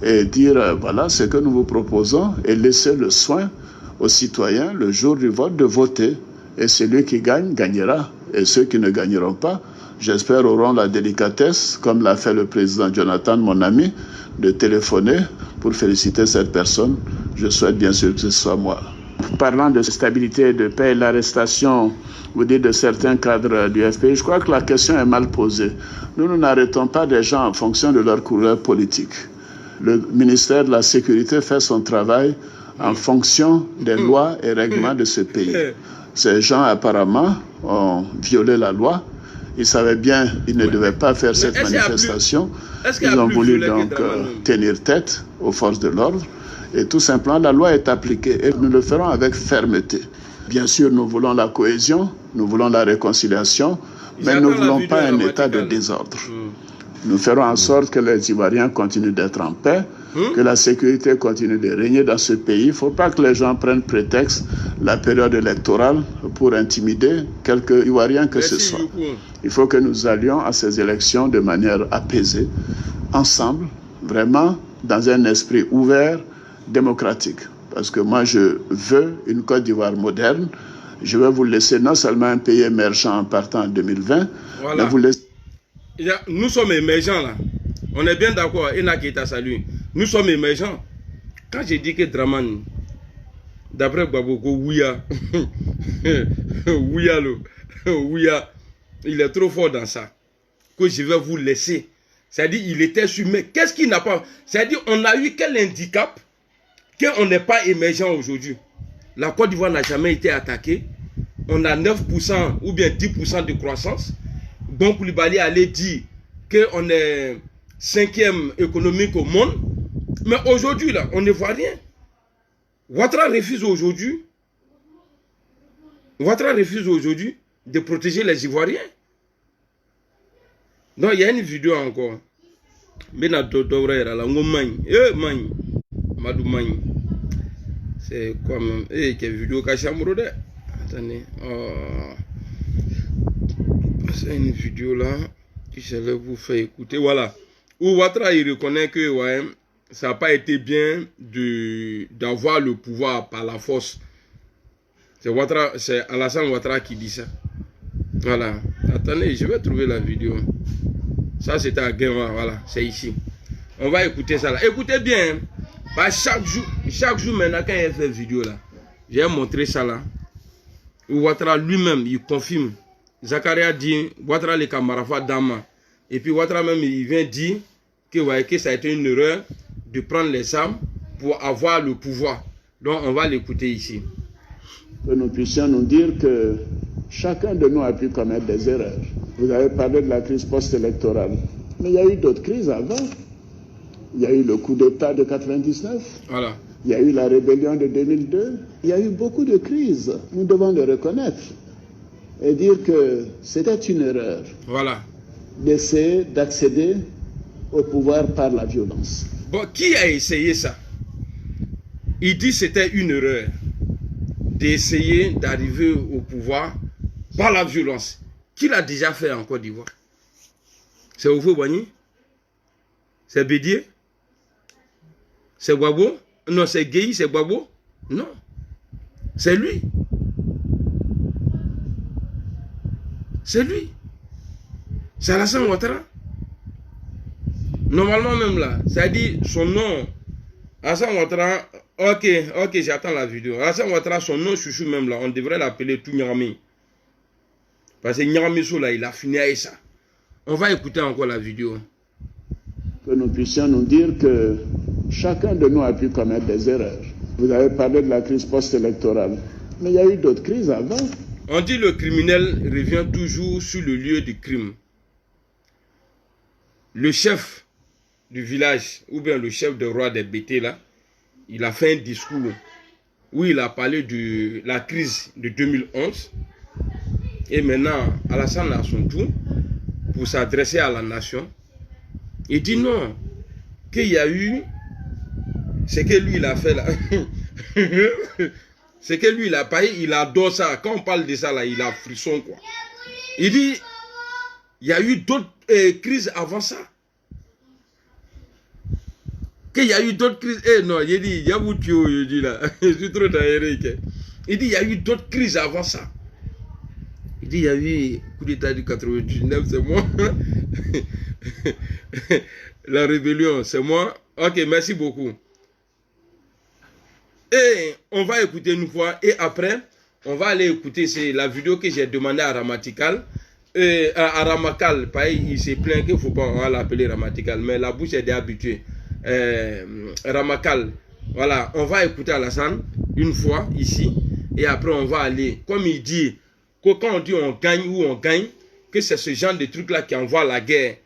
et dire voilà ce que nous vous proposons et laisser le soin aux citoyens le jour du vote de voter. Et celui qui gagne, gagnera. Et ceux qui ne gagneront pas, j'espère, auront la délicatesse, comme l'a fait le président Jonathan, mon ami, de téléphoner pour féliciter cette personne. Je souhaite bien sûr que ce soit moi. Parlant de stabilité et de paix, l'arrestation, vous dites, de certains cadres du FPI, je crois que la question est mal posée. Nous n'arrêtons pas des gens en fonction de leur couleur politique. Le ministère de la Sécurité fait son travail en fonction des lois et règlements de ce pays. Ces gens, apparemment, ont violé la loi. Ils savaient bien qu'ils ne devaient pas faire cette manifestation. Ils ont voulu donc tenir tête aux forces de l'ordre. Et tout simplement, la loi est appliquée. Et nous le ferons avec fermeté. Bien sûr, nous voulons la cohésion, nous voulons la réconciliation, mais nous ne voulons pas un état de désordre. Nous ferons en sorte que les Ivoiriens continuent d'être en paix, que la sécurité continue de régner dans ce pays. Il ne faut pas que les gens prennent prétexte la période électorale pour intimider quelque Ivoirien que ce soit. Il faut que nous allions à ces élections de manière apaisée, ensemble, vraiment dans un esprit ouvert, démocratique. Parce que moi, je veux une Côte d'Ivoire moderne. Je vais vous laisser non seulement un pays émergent en partant en 2020, voilà. Mais vous laisser... Nous sommes émergents là. On est bien d'accord. Enakita, salut. Nous sommes émergents. Quand j'ai dit que Dramani, d'après Baboko, Ouya, Ouya, il est trop fort dans ça. Que je vais vous laisser. C'est-à-dire, il était sur. Mais qu'est-ce qu'il n'a pas. C'est-à-dire, on a eu quel handicap qu'on n'est pas émergent aujourd'hui. La Côte d'Ivoire n'a jamais été attaquée. On a 9% ou bien 10% de croissance. Bon Koulibaly allait dire qu'on est 5e économique au monde. Mais aujourd'hui, là, on ne voit rien. Ouattara refuse aujourd'hui de protéger les Ivoiriens. Donc, il y a une vidéo encore. C'est quoi même? Quelle vidéo Kachamrode? Attendez. C'est une vidéo là que je vais vous faire écouter. Voilà. Où Ouattara il reconnaît que ouais, ça n'a pas été bien d'avoir le pouvoir par la force. C'est Alassane Ouattara qui dit ça. Voilà. Attendez, je vais trouver la vidéo. Ça c'était à Guinwa, voilà, c'est ici. On va écouter ça là. Écoutez bien. Bah, chaque jour maintenant quand il fait vidéo là, j'ai montré ça là. Où Ouattara lui-même il confirme. Zakaria dit, Ouattara les Kamarafa Dama. Et puis Ouattara même, il vient dire que ça a été une erreur de prendre les armes pour avoir le pouvoir. Donc on va l'écouter ici. Que nous puissions nous dire que chacun de nous a pu commettre des erreurs. Vous avez parlé de la crise post-électorale. Mais il y a eu d'autres crises avant. Il y a eu le coup d'État de 99. Voilà. Il y a eu la rébellion de 2002. Il y a eu beaucoup de crises. Nous devons le reconnaître. Et dire que c'était une erreur, voilà, d'essayer d'accéder au pouvoir par la violence. Bon, qui a essayé ça? Il dit que c'était une erreur d'essayer d'arriver au pouvoir par la violence. Qui l'a déjà fait en Côte d'Ivoire? C'est Oufo Boigny? C'est Bédier? C'est Gbagbo? Non, c'est Gueye, c'est Gbagbo? Non, c'est lui. C'est lui. C'est Alassane Ouattara. Normalement même là, ça dit son nom. Alassane Ouattara, ok, j'attends la vidéo. Alassane Ouattara, son nom chouchou même là, on devrait l'appeler tout Nyarami. Parce que Nyarami là, il a fini avec ça. On va écouter encore la vidéo. Que nous puissions nous dire que chacun de nous a pu commettre des erreurs. Vous avez parlé de la crise post-électorale. Mais il y a eu d'autres crises avant. On dit le criminel revient toujours sur le lieu du crime. Le chef du village, ou bien le chef de roi des bêtés là, il a fait un discours où il a parlé de la crise de 2011. Et maintenant, Alassane a son tour pour s'adresser à la nation. Il dit non, qu'il y a eu, c'est que lui il a fait là. C'est que lui il a payé, il adore ça. Quand on parle de ça là, il a frisson quoi. Il dit, il y a eu d'autres crises avant ça. Qu'il y a eu d'autres crises. Eh non, il dit, il y a vous tuer, il dit là. Je suis trop taillé. Il dit, il y a eu d'autres crises avant ça. Il dit, il y a eu coup d'état du 99, c'est moi. La rébellion, c'est moi. Ok, merci beaucoup. Et on va écouter une fois. Et après, on va aller écouter la vidéo que j'ai demandé à Ramatikal. À Ramakal, il s'est plaint qu'il ne faut pas l'appeler Ramatikal. Mais la bouche est déjà habituée. Ramakal, voilà, on va écouter Alassane une fois ici. Et après, on va aller, comme il dit, que quand on dit on gagne ou on gagne, que c'est ce genre de truc-là qui envoie la guerre.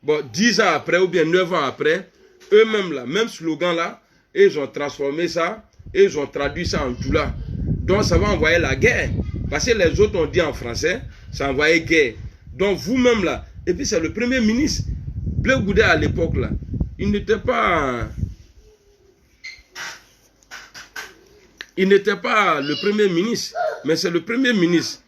Bon, 10 ans après ou bien 9 ans après, eux-mêmes là, même slogan là, ils ont transformé ça, et ils ont traduit ça en doula. Donc ça va envoyer la guerre. Parce que les autres ont dit en français, ça envoyait guerre. Donc vous-même là, et puis c'est le premier ministre, Blé Goudé à l'époque là, il n'était pas le premier ministre, mais c'est le premier ministre.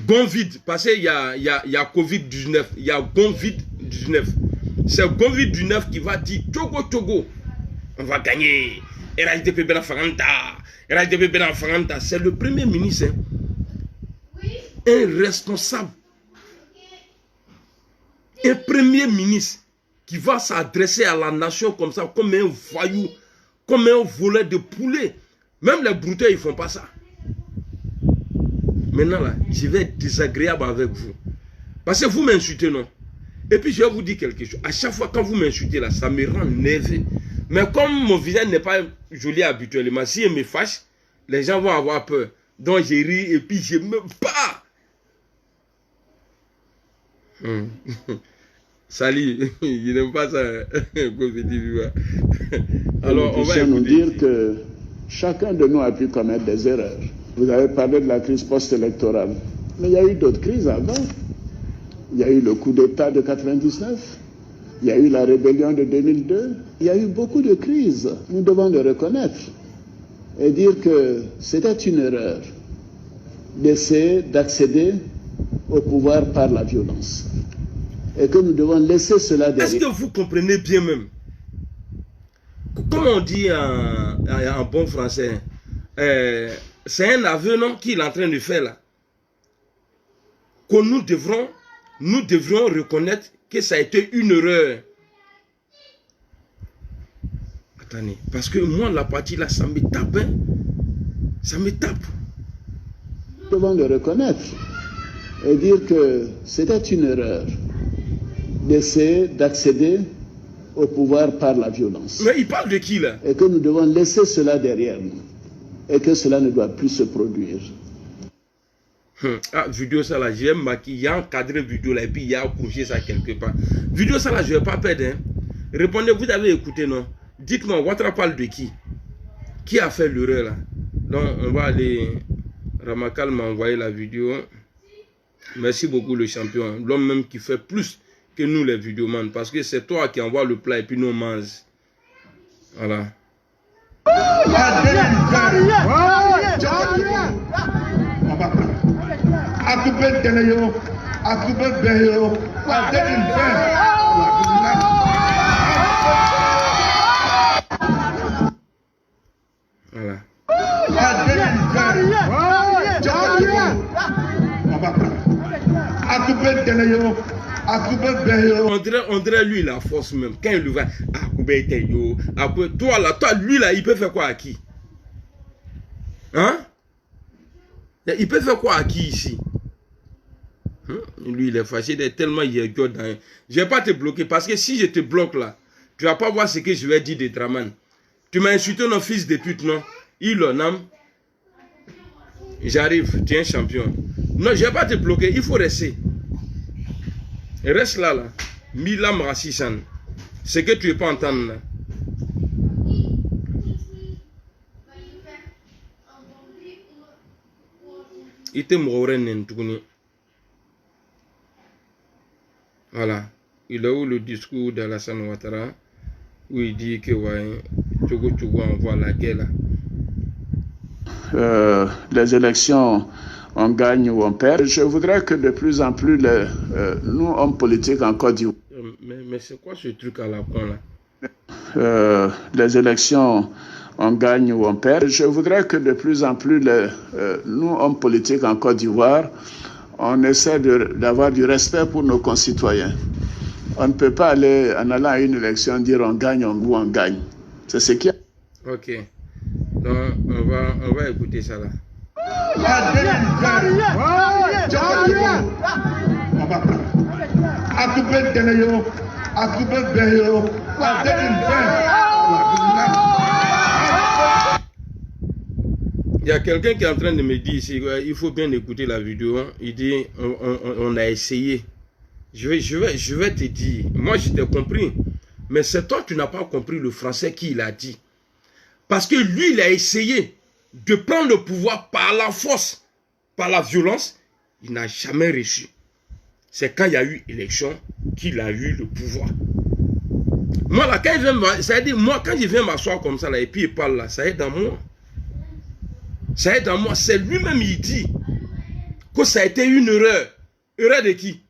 Gonvide, parce qu'il y a Covid-19, il y a Gonvide-19. C'est Gonvide-19 qui va dire Togo Togo, on va gagner. RHDP Benafaganta, RHDP Benafaganta. C'est le premier ministre, hein. Un responsable, un premier ministre qui va s'adresser à la nation comme ça, comme un voyou, comme un voleur de poulet. Même les brouteurs, ils ne font pas ça. Maintenant, là, je vais être désagréable avec vous. Parce que vous m'insultez, non? Et puis, je vais vous dire quelque chose. À chaque fois, quand vous m'insultez, là, ça me rend nerveux. Mais comme mon visage n'est pas joli habituellement, si je me fâche, les gens vont avoir peur. Donc, je ris et puis je me bats. Salut, je n'aime pas ça. Alors, on va nous dire que chacun de nous a pu commettre des erreurs. Vous avez parlé de la crise post-électorale. Mais il y a eu d'autres crises avant. Il y a eu le coup d'État de 99. Il y a eu la rébellion de 2002. Il y a eu beaucoup de crises. Nous devons le reconnaître. Et dire que c'était une erreur d'essayer d'accéder au pouvoir par la violence. Et que nous devons laisser cela derrière. Est-ce que vous comprenez bien même? Comme on dit en bon français, c'est un aveu, non, qu'il est en train de faire là. Que nous devrions reconnaître que ça a été une erreur. Attendez, parce que moi, la partie là, ça me tape, hein. Ça me tape. Nous devons le reconnaître et dire que c'était une erreur d'essayer d'accéder au pouvoir par la violence. Mais il parle de qui là? Et que nous devons laisser cela derrière nous. Et que cela ne doit plus se produire. Ah, vidéo ça là, j'ai maquillé, il y a encadré vidéo là, et puis il y a accroché ça quelque part. Vidéo ça là, je ne vais pas perdre. Hein. Répondez, vous avez écouté, non? Dites-moi, Ouattara parle de qui? Qui a fait l'erreur là? Donc, on va aller. Ramakal m'a envoyé la vidéo. Merci beaucoup, le champion. L'homme même qui fait plus que nous, les vidéomans. Parce que c'est toi qui envoie le plat et puis nous on mange. Voilà. Voilà. On dirait lui la force même. Quand il lui va, toi lui là, il peut faire quoi à qui? Hein? Il peut faire quoi à qui ici? Lui il est fâché, il est tellement yégo dans. Je vais pas te bloquer parce que si je te bloque là, tu vas pas voir ce que je vais dire de Draman. Tu m'as insulté nos fils de pute, non? Il en a. J'arrive, tu es un champion. Non, je ne vais pas te bloquer, il faut rester. Reste là, là. Mila Mrassisan. C'est que tu ne veux pas entendre là. Voilà. Il a eu le discours d'Alassane Ouattara où il dit que ouais, Togo envoie la guerre là. Les élections, on gagne ou on perd. Je voudrais que de plus en plus, nous, hommes politiques en Côte d'Ivoire. Mais c'est quoi ce truc à la con là? Les élections, on gagne ou on perd. Je voudrais que de plus en plus, nous, hommes politiques en Côte d'Ivoire, on essaie d'avoir du respect pour nos concitoyens. On ne peut pas aller, en allant à une élection, dire on gagne ou on gagne. C'est ce qui... Ok. Donc, on va écouter ça là. Il y a quelqu'un qui est en train de me dire ici, il faut bien écouter la vidéo. Il dit, on a essayé. Je vais te dire, moi je t'ai compris, mais c'est toi qui n'as pas compris le français qu'il a dit. Parce que lui, il a essayé de prendre le pouvoir par la force, par la violence. Il n'a jamais réussi. C'est quand il y a eu élection qu'il a eu le pouvoir. Moi, là, quand il vient, ça veut dire, moi, quand il vient m'asseoir comme ça, là, et puis il parle là, ça aide dans moi. Ça aide dans moi. C'est lui-même, il dit que ça a été une erreur. Erreur de qui?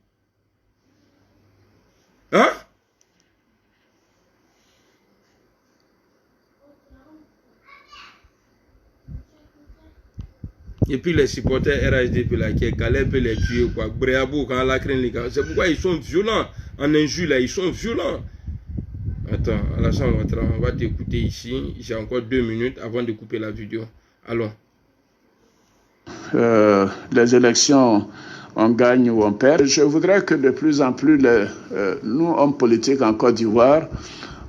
Hein? Et puis les supporters RHDP là, qui est Calais peut les tuer quoi. Bréabo quand la crainte, c'est pourquoi ils sont violents. En injure là, ils sont violents. Attends, Alassane Ouattara, on va t'écouter ici. J'ai encore 2 minutes avant de couper la vidéo. Allons. Les élections, on gagne ou on perd. Je voudrais que de plus en plus, nous, hommes politiques en Côte d'Ivoire,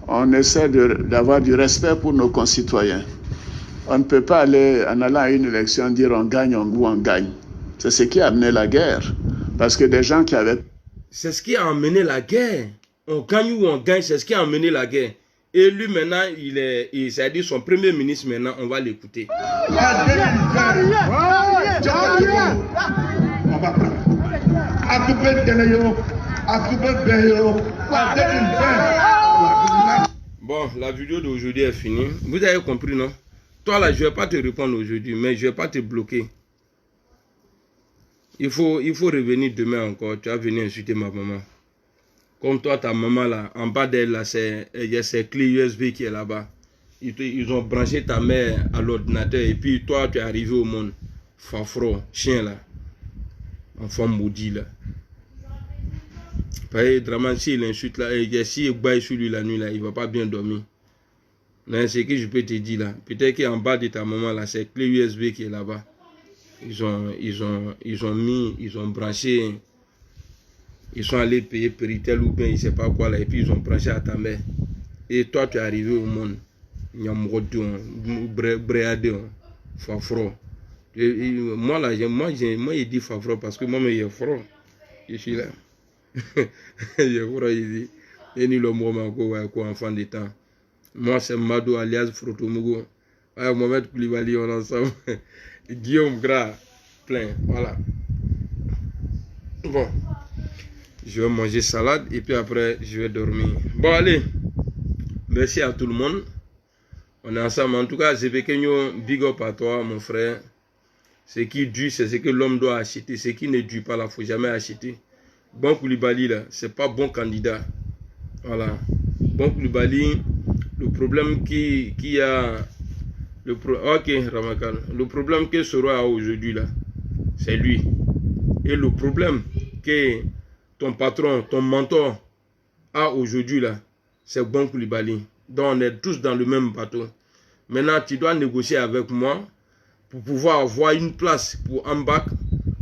on essaie d'avoir du respect pour nos concitoyens. On ne peut pas aller, en allant à une élection, dire on gagne ou on gagne. C'est ce qui a amené la guerre. Parce que des gens qui avaient... C'est ce qui a amené la guerre. On gagne ou on gagne, c'est ce qui a amené la guerre. Et lui maintenant, c'est-à-dire son premier ministre maintenant, on va l'écouter. Bon, la vidéo d'aujourd'hui est finie. Vous avez compris, non? Toi là, je ne vais pas te répondre aujourd'hui, mais je ne vais pas te bloquer. Il faut revenir demain encore. Tu vas venir insulter ma maman. Comme toi, ta maman là, en bas d'elle, là, il y a ces clés USB qui est là-bas. Ils ont branché ta mère à l'ordinateur et puis toi, tu es arrivé au monde. Fafro, chien là. Enfant maudit là. Pareil, Draman, s'il insulte là, s'il est baille sur lui la nuit là, il ne va pas bien dormir. C'est ce que je peux te dire là. Peut-être qu'en bas de ta maman là, c'est clé USB qui est là-bas. Ils ont branché. Ils sont allés payer Peritel ou bien je ne sais pas quoi là. Et puis ils ont branché à ta mère. Et toi tu es arrivé au monde. Fafro. Moi là, moi il dit Fafro parce que moi il est froid. Je suis là. Il est froid, il dit. Et ni le mot quoi enfant de temps. Moi, c'est Mado alias Frotomogo. Mohamed Koulibaly, on est ensemble. Guillaume Gras, plein. Voilà. Bon. Je vais manger salade et puis après, je vais dormir. Bon, allez. Merci à tout le monde. On est ensemble. En tout cas, Zebekenyo, big up à toi, mon frère. Ce qui dure, c'est ce que l'homme doit acheter. Ce qui ne dure pas, là, il ne faut jamais acheter. Bon Koulibaly, là, c'est pas bon candidat. Voilà. Bon Koulibaly. Le problème qui a... Ok, Ramakan. Le problème que Soro a aujourd'hui, là, c'est lui. Et le problème que ton patron, ton mentor a aujourd'hui, là, c'est Bon Koulibaly. Donc, on est tous dans le même bateau. Maintenant, tu dois négocier avec moi pour pouvoir avoir une place pour Ambak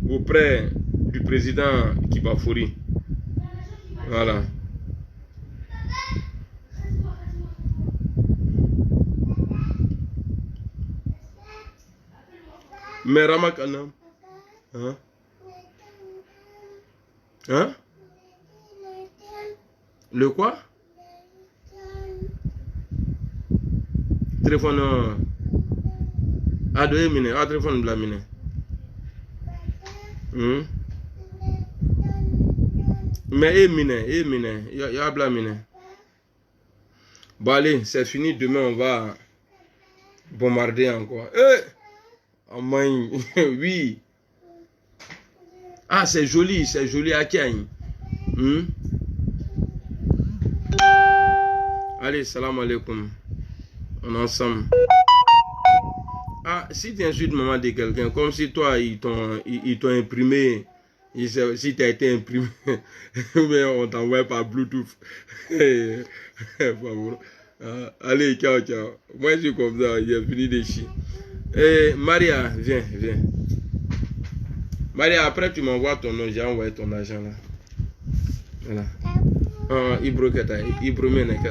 auprès du président Kibafouri. Voilà. Mais Ramakana. Hein? Hein? Le quoi? Téléphone. Ah, de mine. Ah, téléphone de la mine. Mais mine. Il y a la mine. Bon, allez, c'est fini. Demain, on va bombarder encore. Oh, oui. Ah, c'est joli à Kiagne. Allez, salam alaikum. On est ensemble. Ah, si tu insultes maman de quelqu'un, comme si toi, ils t'ont imprimé, si tu as été imprimé, mais on t'envoie par Bluetooth. Allez, ciao. Moi, je suis comme ça, il a fini de chier. Maria, viens. Maria, après, tu m'envoies ton nom, j'ai envoyé ton argent là. Voilà.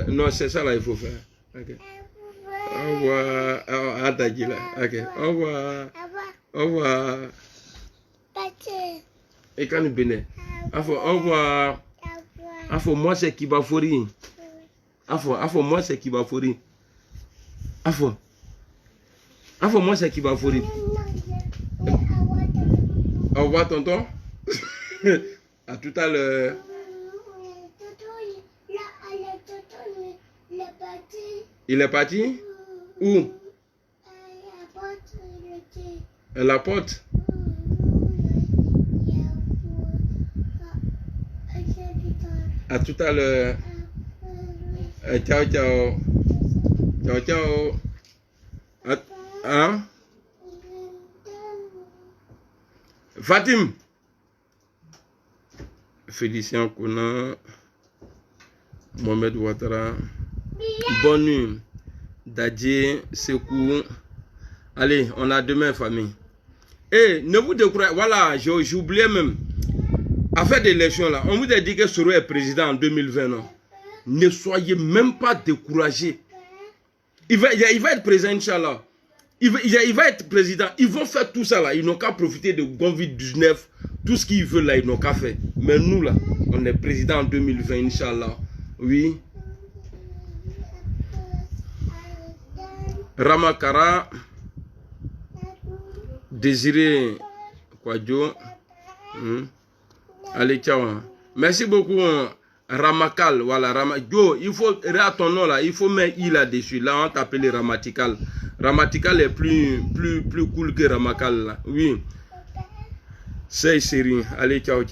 Non, c'est ça là, il faut faire. Ok. Au revoir. Attaquez là. Ok. Au revoir. Et quand nous venons, au revoir. Moi c'est Kibafori. Moi c'est Kibafori. Moi c'est Kibafori. Au revoir tonton. À tout à l'heure. Il est parti? Où? La porte. À tout à l'heure. Ciao. Hein? Fatim. Félicien Kouna. Mohamed Ouattara. Bonne nuit. Dadje, Sekou. Allez, on a demain, famille. Ne vous découragez. Voilà, j'ai oublié même. Affaire d'élection là, on vous a dit que Soro est président en 2020. Non? Ne soyez même pas découragés. Il va être président, Inch'Allah. Il va être président. Ils vont faire tout ça là. Ils n'ont qu'à profiter de Covid-19. Tout ce qu'ils veulent là, ils n'ont qu'à faire. Mais nous là, on est président en 2020, Inch'Allah. Oui. Ramakara, Désiré Kwadjo. Allez, ciao. Merci beaucoup, Ramakal. Voilà, Ramakal. Il faut, regarde ton nom là, il faut mettre I là-dessus. Là, on t'appelle Ramatikal. Ramatikal est plus cool que Ramakal là. Oui. C'est série. Allez, ciao.